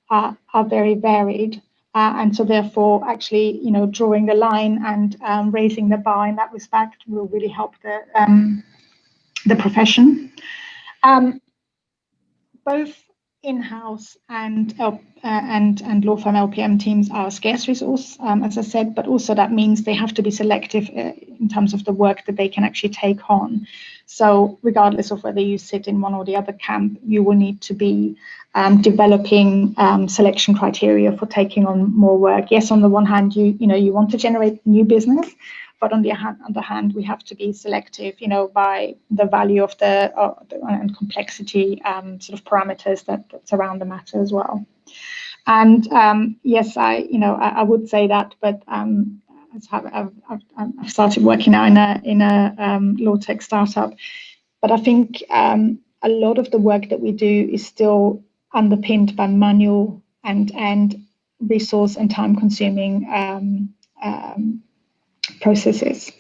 are very varied. And so therefore, actually, drawing the line and raising the bar in that respect will really help the profession. Both in-house and law firm LPM teams are a scarce resource, as I said, but also that means they have to be selective in terms of the work that they can actually take on. So regardless of whether you sit in one or the other camp, you will need to be developing selection criteria for taking on more work. Yes, on the one hand, you want to generate new business, but on the other hand, we have to be selective, by the value of the and complexity sort of parameters that surround the matter as well. And yes, I would say that, but I've started working now in a law tech startup, but I think a lot of the work that we do is still underpinned by manual and resource and time consuming processes.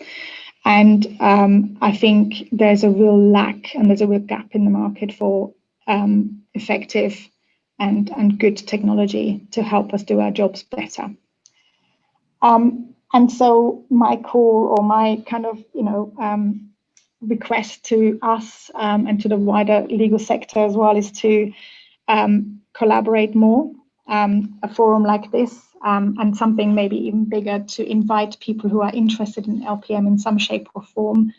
And I think there's a real lack and there's a real gap in the market for effective and good technology to help us do our jobs better. And so my call or my kind of, request to us and to the wider legal sector as well is to collaborate more. A forum like this and something maybe even bigger to invite people who are interested in LPM in some shape or form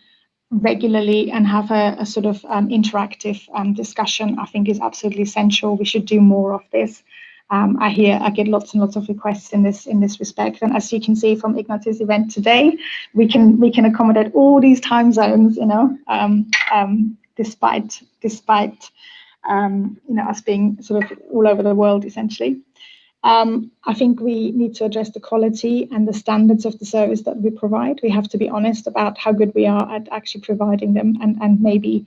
regularly and have a sort of interactive discussion, I think is absolutely essential. We should do more of this. I get lots and lots of requests in this respect, and as you can see from Ignaz's event today, we can accommodate all these time zones, despite us being sort of all over the world essentially. I think we need to address the quality and the standards of the service that we provide. We have to be honest about how good we are at actually providing them, and maybe,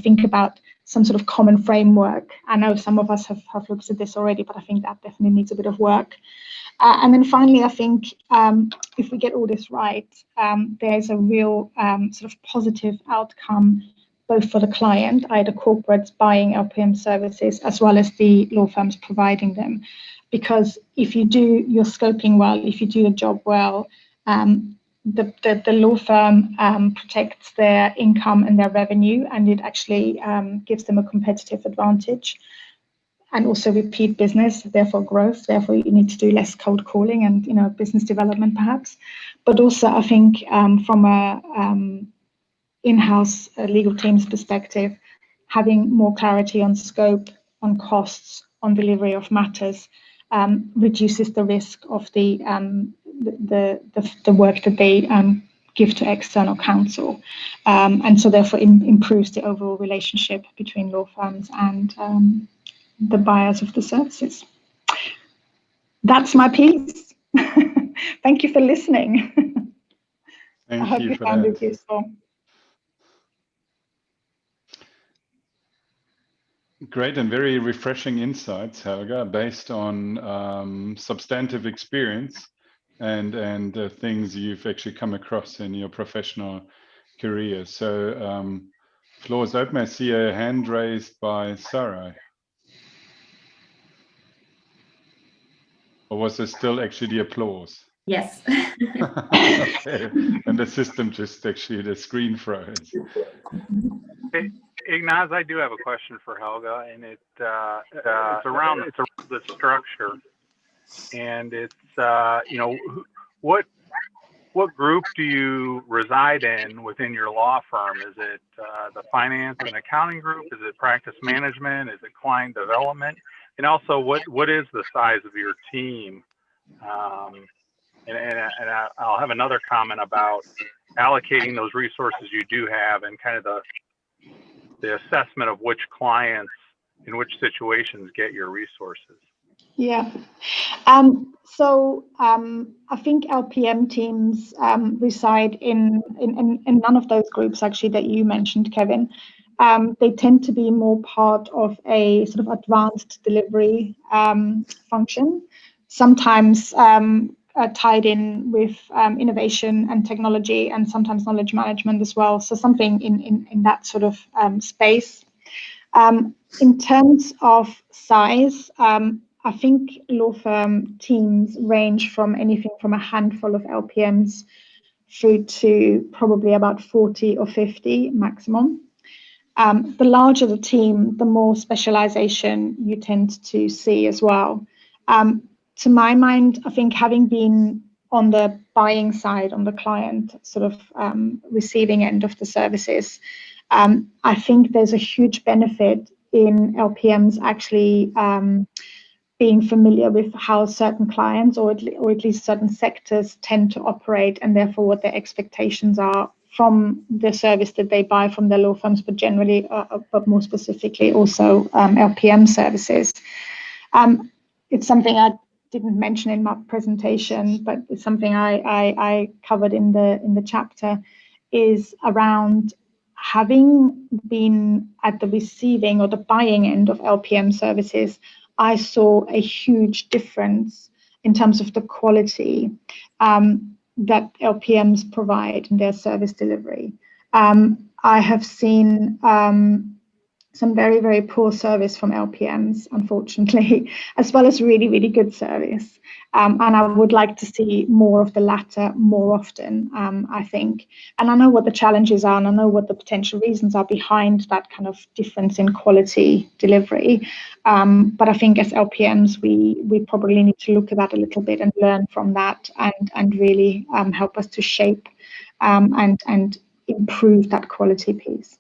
think about some sort of common framework. I know some of us have looked at this already, but I think that definitely needs a bit of work. And then finally, I think if we get all this right, there's a real sort of positive outcome, both for the client, either corporates buying LPM services, as well as the law firms providing them. Because if you do your scoping well, if you do your job well, the law firm protects their income and their revenue, and it actually gives them a competitive advantage. And also repeat business, therefore growth. Therefore, you need to do less cold calling and business development, perhaps. But also, I think from a in-house legal team's perspective, having more clarity on scope, on costs, on delivery of matters, reduces the risk of the work that they give to external counsel, and so therefore improves the overall relationship between law firms and the buyers of the services. That's my piece. Thank you for listening. I hope you found it useful. Great and very refreshing insights, Helga, based on substantive experience and things you've actually come across in your professional career. So floor is open. I see a hand raised by Sarah. Or was there still actually the applause? Yes. Okay. And the system just actually, the screen froze. Hey, Ignaz, I do have a question for Helga, and it's around the structure, and it's what group do you reside in within your law firm? Is it the finance and accounting group? Is it practice management? Is it client development? And also, what is the size of your team? And I'll have another comment about allocating those resources you do have, and kind of the assessment of which clients in which situations get your resources. Yeah. So I think LPM teams reside in none of those groups actually that you mentioned, Kevin. They tend to be more part of a sort of advanced delivery function, sometimes tied in with innovation and technology, and sometimes knowledge management as well. So something in that sort of space. In terms of size, I think law firm teams range from anything from a handful of LPMs through to probably about 40 or 50 maximum. The larger the team, the more specialization you tend to see as well. To my mind, I think having been on the buying side, on the client sort of receiving end of the services, I think there's a huge benefit in LPMs actually being familiar with how certain clients or at least certain sectors tend to operate, and therefore what their expectations are from the service that they buy from their law firms, but generally, but more specifically also LPM services. It's something I didn't mention in my presentation, but it's something I covered in the chapter, is around having been at the receiving or the buying end of LPM services. I saw a huge difference in terms of the quality that LPMs provide in their service delivery. I have seen some very, very poor service from LPMs, unfortunately, as well as really, really good service. And I would like to see more of the latter more often, I think. And I know what the challenges are, and I know what the potential reasons are behind that kind of difference in quality delivery. But I think as LPMs, we probably need to look at that a little bit and learn from that, and really help us to shape and improve that quality piece.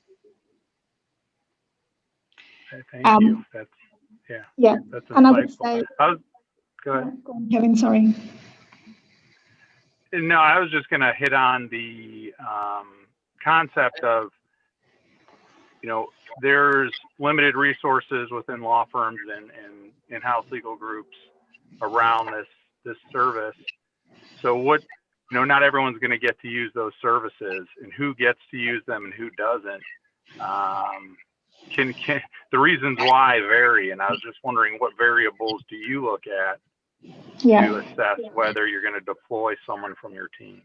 Thank you. That's yeah. That's and I would insightful. say, Go ahead. Go on, Kevin, sorry. No, I was just going to hit on the concept of, there's limited resources within law firms and in-house legal groups, around this service. So what, not everyone's going to get to use those services, and who gets to use them and who doesn't. Can the reasons why vary, and I was just wondering, what variables do you look at to assess whether you're going to deploy someone from your team?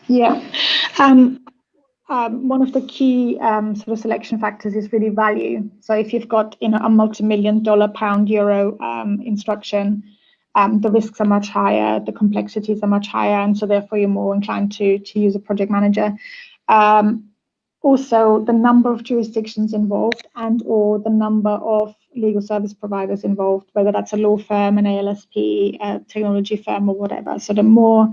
Yeah. One of the key sort of selection factors is really value. So if you've got a multi-million-dollar, pound, euro instruction, the risks are much higher, the complexities are much higher, and so therefore you're more inclined to use a project manager. Also, the number of jurisdictions involved and/or the number of legal service providers involved, whether that's a law firm, an ALSP, a technology firm, or whatever. So the more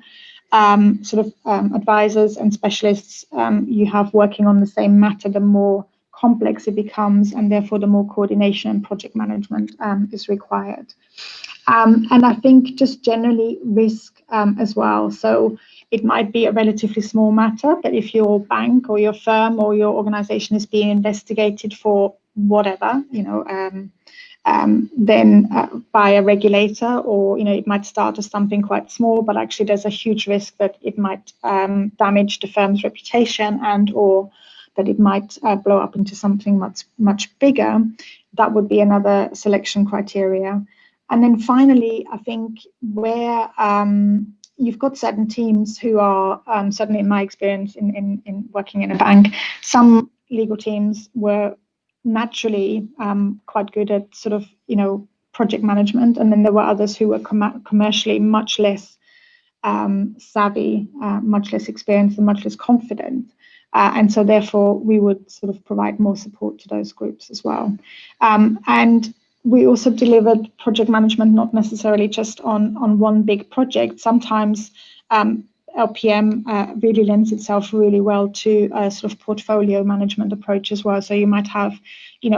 advisors and specialists you have working on the same matter, the more complex it becomes, and therefore the more coordination and project management is required. And I think just generally risk as well. So it might be a relatively small matter, but if your bank or your firm or your organization is being investigated for whatever, then by a regulator, or it might start as something quite small, but actually there's a huge risk that it might damage the firm's reputation and/or that it might blow up into something much bigger. That would be another selection criteria. And then finally, I think where you've got certain teams who are, certainly in my experience in working in a bank, some legal teams were naturally quite good at sort of, project management. And then there were others who were commercially much less savvy, much less experienced, and much less confident. And so therefore, we would sort of provide more support to those groups as well. And we also delivered project management, not necessarily just on one big project. Sometimes LPM really lends itself really well to a sort of portfolio management approach as well. So you might have,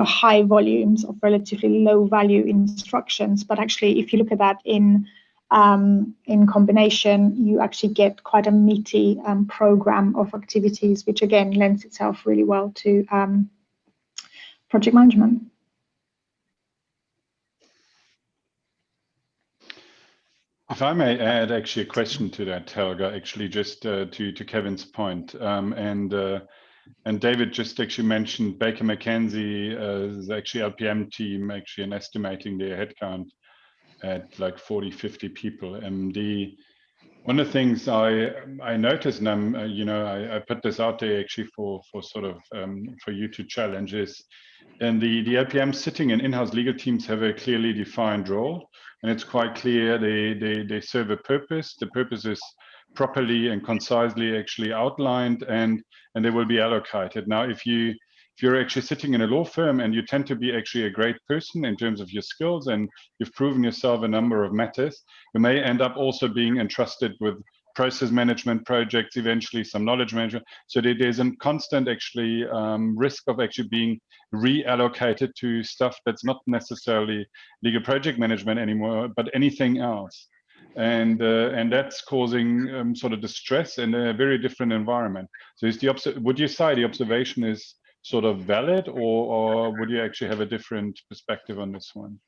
high volumes of relatively low value instructions, but actually, if you look at that in combination, you actually get quite a meaty program of activities, which again lends itself really well to project management. If I may add actually a question to that, Helga, actually just to Kevin's point, and David just actually mentioned Baker McKenzie is actually LPM team actually in estimating their headcount at like 40, 50 people. One of the things I noticed, and I put this out there actually for sort of for you to challenge is, and the LPM sitting in in-house legal teams have a clearly defined role, and it's quite clear they serve a purpose. The purpose is properly and concisely actually outlined, and they will be allocated. Now, if you're actually sitting in a law firm and you tend to be actually a great person in terms of your skills and you've proven yourself a number of matters, you may end up also being entrusted with process management projects, eventually some knowledge management. So there's a constant actually risk of actually being reallocated to stuff that's not necessarily legal project management anymore, but anything else. And that's causing sort of distress in a very different environment. So would you say the observation is sort of valid, or would you actually have a different perspective on this one?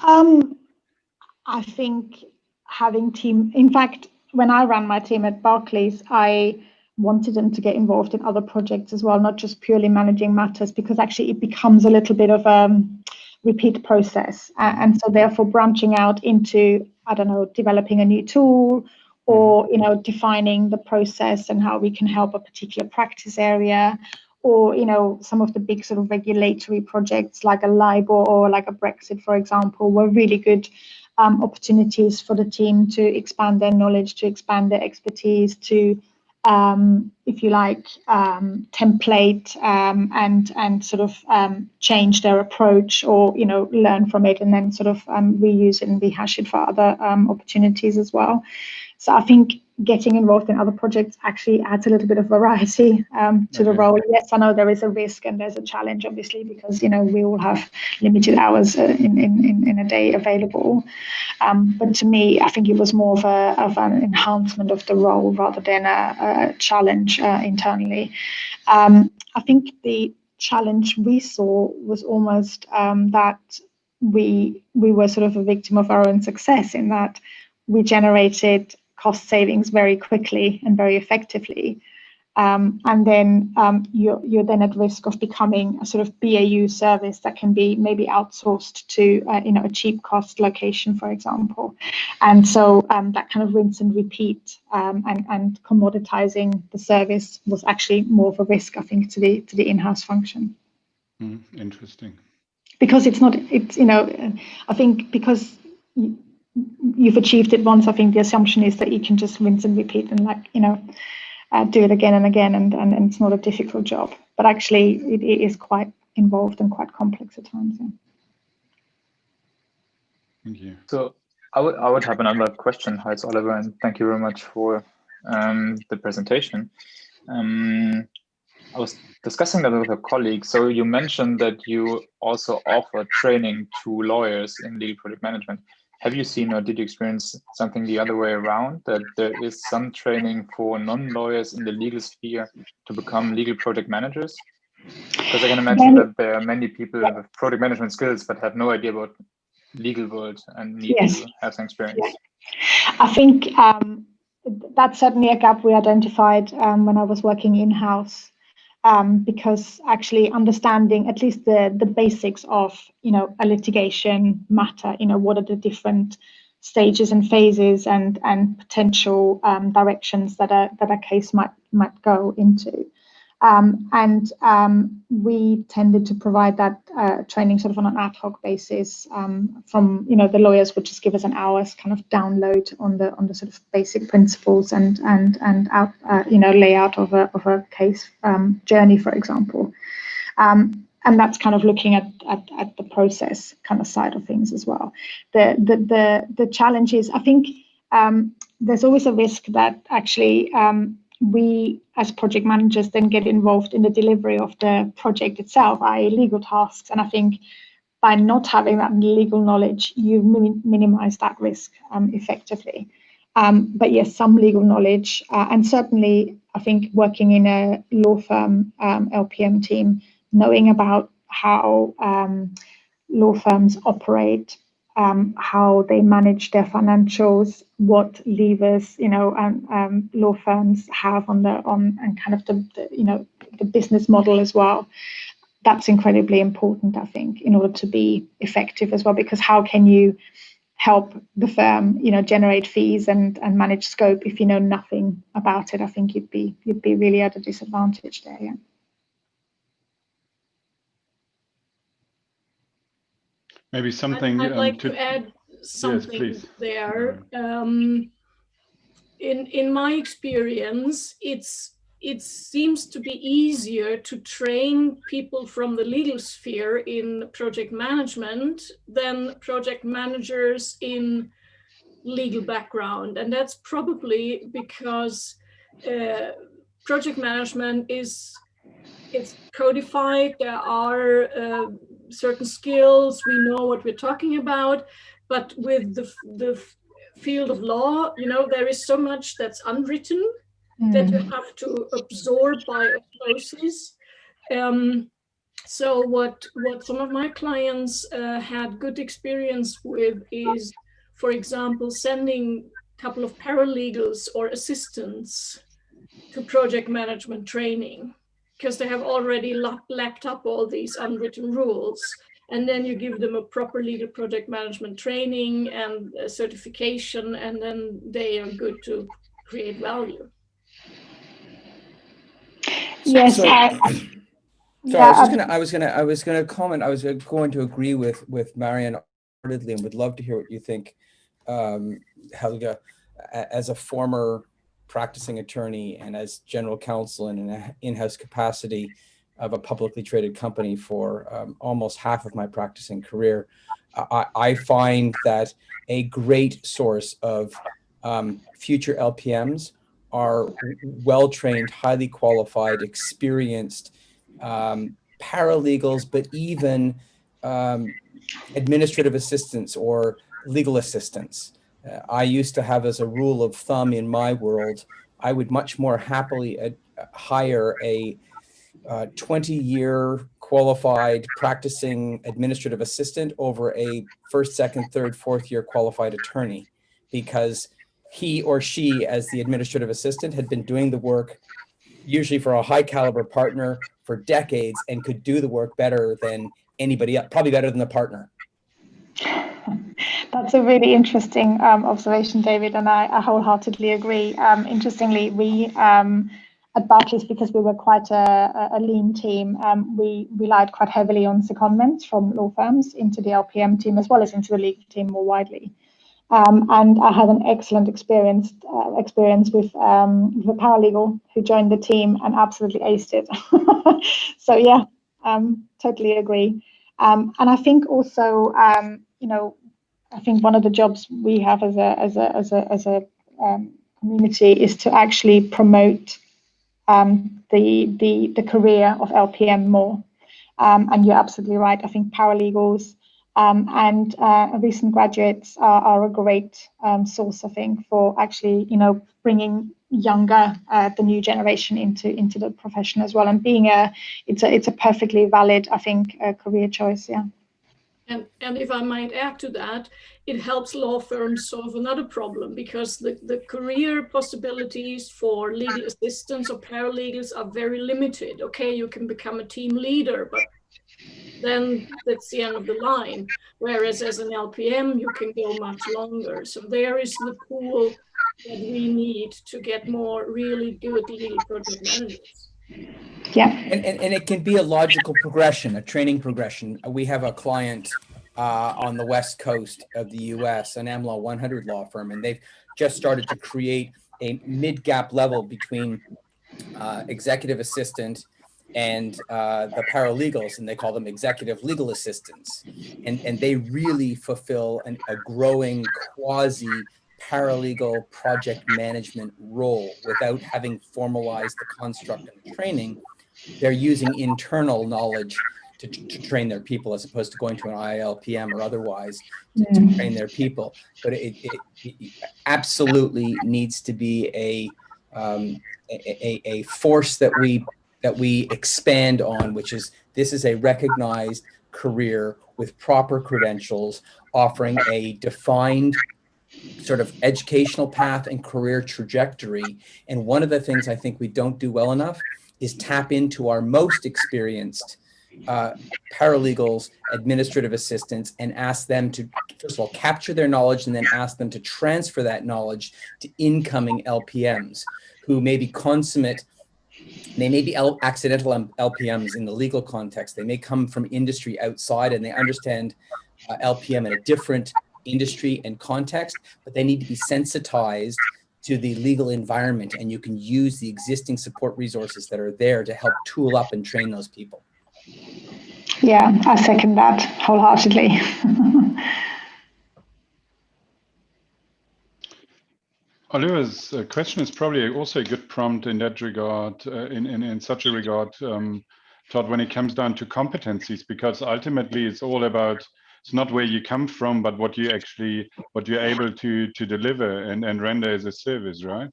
I think having team, in fact, when I ran my team at Barclays, I wanted them to get involved in other projects as well, not just purely managing matters, because actually it becomes a little bit of a repeat process. And so therefore branching out into, I don't know, developing a new tool, or, defining the process and how we can help a particular practice area, or, some of the big sort of regulatory projects like a LIBOR or like a Brexit, for example, were really good opportunities for the team to expand their knowledge, to expand their expertise, to, if you like, template and sort of change their approach, or, learn from it and then sort of reuse it and rehash it for other opportunities as well. So I think getting involved in other projects actually adds a little bit of variety to the role. Yes, I know there is a risk and there's a challenge, obviously, because we all have limited hours in a day available. But to me, I think it was more of an enhancement of the role rather than a challenge internally. I think the challenge we saw was almost that we were sort of a victim of our own success in that we generated cost savings very quickly and very effectively. And then you're then at risk of becoming a sort of BAU service that can be maybe outsourced to a cheap cost location, for example. And so that kind of rinse and repeat and commoditizing the service was actually more of a risk, I think, to the in-house function. Interesting. Because I think because you've achieved it once, I think the assumption is that you can just rinse and repeat and do it again and again, and it's not a difficult job. But actually, it is quite involved and quite complex at times. Yeah. Thank you. So I would have another question. Hi, it's Oliver, and thank you very much for the presentation. I was discussing that with a colleague. So you mentioned that you also offer training to lawyers in legal project management. Have you seen or did you experience something the other way around, that there is some training for non-lawyers in the legal sphere to become legal project managers? Because I can imagine that there are many people with project management skills but have no idea about legal world and need to have some experience. Yeah. I think that's certainly a gap we identified when I was working in-house. Because actually understanding at least the basics of a litigation matter, what are the different stages and phases and potential directions that a case might go into, and we tended to provide that training sort of on an ad hoc basis. From the lawyers would just give us an hour's kind of download on the sort of basic principles and out layout of a case journey, for example. And that's kind of looking at the process kind of side of things as well. The challenge is, I think there's always a risk that actually we as project managers then get involved in the delivery of the project itself, i.e. legal tasks. And I think by not having that legal knowledge, you minimize that risk effectively. But yes, some legal knowledge, and certainly I think working in a law firm LPM team, knowing about how law firms operate, how they manage their financials, what levers law firms have on kind of the business model as well. That's incredibly important, I think, in order to be effective as well. Because how can you help the firm, generate fees and manage scope if you know nothing about it? I think you'd be really at a disadvantage there. Yeah. Maybe something. I'd like to add something there. In my experience, it seems to be easier to train people from the legal sphere in project management than project managers in legal background, and that's probably because project management it's codified. There are certain skills, we know what we're talking about, but with the field of law, there is so much that's unwritten that you have to absorb by osmosis. So what some of my clients had good experience with is, for example, sending a couple of paralegals or assistants to project management training, because they have already lapped up all these unwritten rules. And then you give them a proper legal project management training and a certification, and then they are good to create value. Yes. So, I was gonna comment. I was going to agree with Marianne wholeheartedly, and would love to hear what you think, Helga, as a former practicing attorney and as general counsel in an in-house capacity of a publicly traded company for almost half of my practicing career. I find that a great source of future LPMs are well-trained, highly qualified, experienced paralegals, but even administrative assistants or legal assistants. I used to have as a rule of thumb in my world, I would much more happily hire a 20-year qualified practicing administrative assistant over a first, second, third, fourth year qualified attorney, because he or she, as the administrative assistant, had been doing the work usually for a high caliber partner for decades and could do the work better than anybody else, probably better than the partner. That's a really interesting observation, David, and I wholeheartedly agree. Interestingly, we at Barclays, because we were quite a lean team, we relied quite heavily on secondments from law firms into the LPM team as well as into the legal team more widely. And I had an excellent experience with a paralegal who joined the team and absolutely aced it. So yeah, totally agree. And I think also, I think one of the jobs we have as a community is to actually promote the career of LPM more. And you're absolutely right. I think paralegals and recent graduates are a great source, I think, for actually, bringing younger, the new generation into the profession as well. And it's a perfectly valid, I think, career choice. Yeah. And if I might add to that, it helps law firms solve another problem, because the career possibilities for legal assistants or paralegals are very limited. Okay, you can become a team leader, but then that's the end of the line. Whereas as an LPM, you can go much longer. So there is the pool that we need to get more really good legal project managers. Yeah. And it can be a logical progression, a training progression. We have a client on the West Coast of the US, an AmLaw 100 law firm, and they've just started to create a mid-gap level between executive assistant and the paralegals, and they call them executive legal assistants. And they really fulfill a growing quasi paralegal project management role without having formalized the construct and the training. They're using internal knowledge to train their people, as opposed to going to an ILPM or otherwise to train their people. But it absolutely needs to be a force that we expand on, which is, this is a recognized career with proper credentials, offering a defined sort of educational path and career trajectory. And one of the things I think we don't do well enough is tap into our most experienced paralegals, administrative assistants, and ask them to, first of all, capture their knowledge, and then ask them to transfer that knowledge to incoming LPMs who may be consummate. They may be accidental LPMs in the legal context. They may come from industry outside and they understand LPM in a different industry and context, but they need to be sensitized to the legal environment, and you can use the existing support resources that are there to help tool up and train those people. Yeah, I second that wholeheartedly. Oliver's question is probably also a good prompt in that regard, in such a regard, Todd, when it comes down to competencies, because ultimately it's all about, it's not where you come from, but what you're able to deliver and render as a service, right?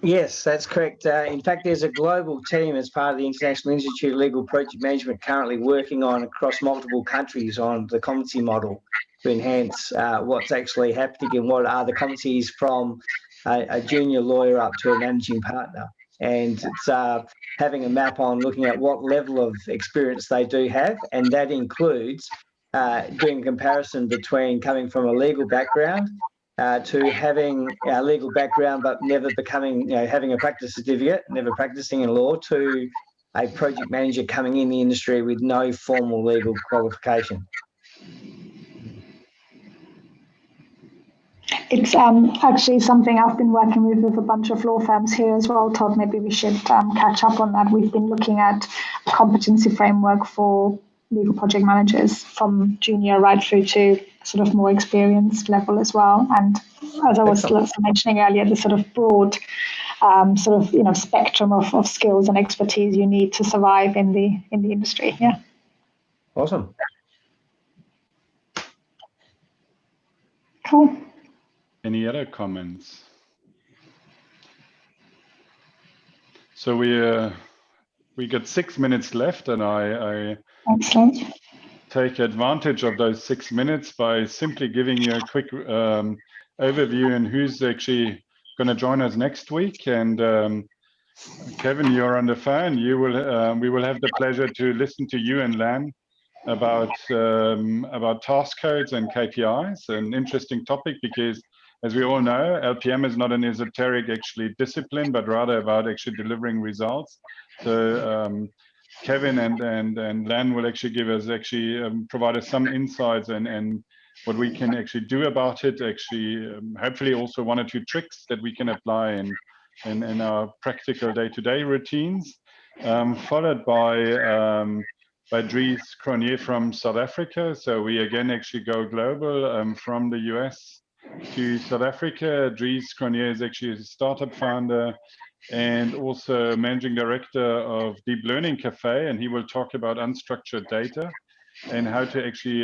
Yes, that's correct. In fact, there's a global team as part of the International Institute of Legal Project Management currently working on across multiple countries on the competency model to enhance what's actually happening and what are the competencies from a junior lawyer up to a managing partner. And it's having a map on looking at what level of experience they do have, and that includes doing a comparison between coming from a legal background to having a legal background but never becoming, having a practice certificate, never practicing in law, to a project manager coming in the industry with no formal legal qualification. It's actually something I've been working with a bunch of law firms here as well, Todd. Maybe we should catch up on that. We've been looking at a competency framework for legal project managers from junior right through to sort of more experienced level as well. And as I was mentioning earlier, the sort of broad spectrum of skills and expertise you need to survive in the industry. Yeah. Awesome. Cool. Any other comments? So we got 6 minutes left, and I Excellent. take advantage of those 6 minutes by simply giving you a quick overview and who's actually going to join us next week. And Kevin, you're on the phone. You will we will have the pleasure to listen to you and Lan about task codes and KPIs. An interesting topic because, as we all know, LPM is not an esoteric actually discipline, but rather about actually delivering results. So Kevin and Lan will actually give us provide us some insights and what we can actually do about it. Actually, hopefully also 1 or 2 tricks that we can apply in our practical day-to-day routines. Followed by Dries Cronier from South Africa. So we again actually go global from the US to South Africa. Dries Cronier is actually a startup founder and also managing director of Deep Learning Cafe, and he will talk about unstructured data and how to actually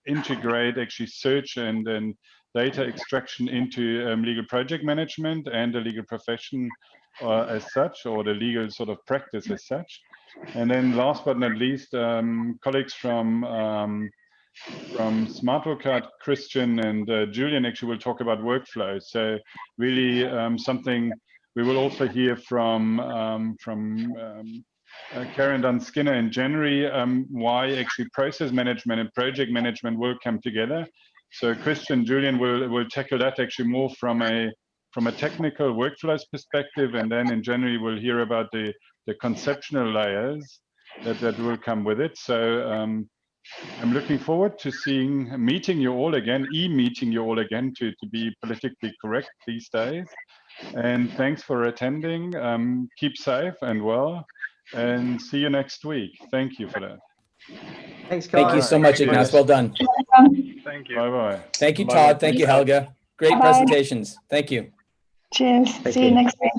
integrate actually search and data extraction into legal project management and the legal profession as such, or the legal sort of practice as such. And then last but not least, colleagues from SmartWorkCard, Christian and Julian actually will talk about workflows. So really something we will also hear from Karen Dunn-Skinner in January, why actually process management and project management will come together. So Christian, Julian will tackle that actually more from a technical workflows perspective, and then in January we'll hear about the conceptual layers that will come with it. So I'm looking forward to meeting you all again, meeting you all again to be politically correct these days. And thanks for attending. Keep safe and well, and see you next week. Thank you for that. Thanks, guys. Thank you so much, Ignace. Well done. Thank you. Bye-bye. Thank you, Bye-bye. Todd. Thank you, Helga. Great Bye-bye. presentations. Thank you. Cheers. Thank See you you. next week.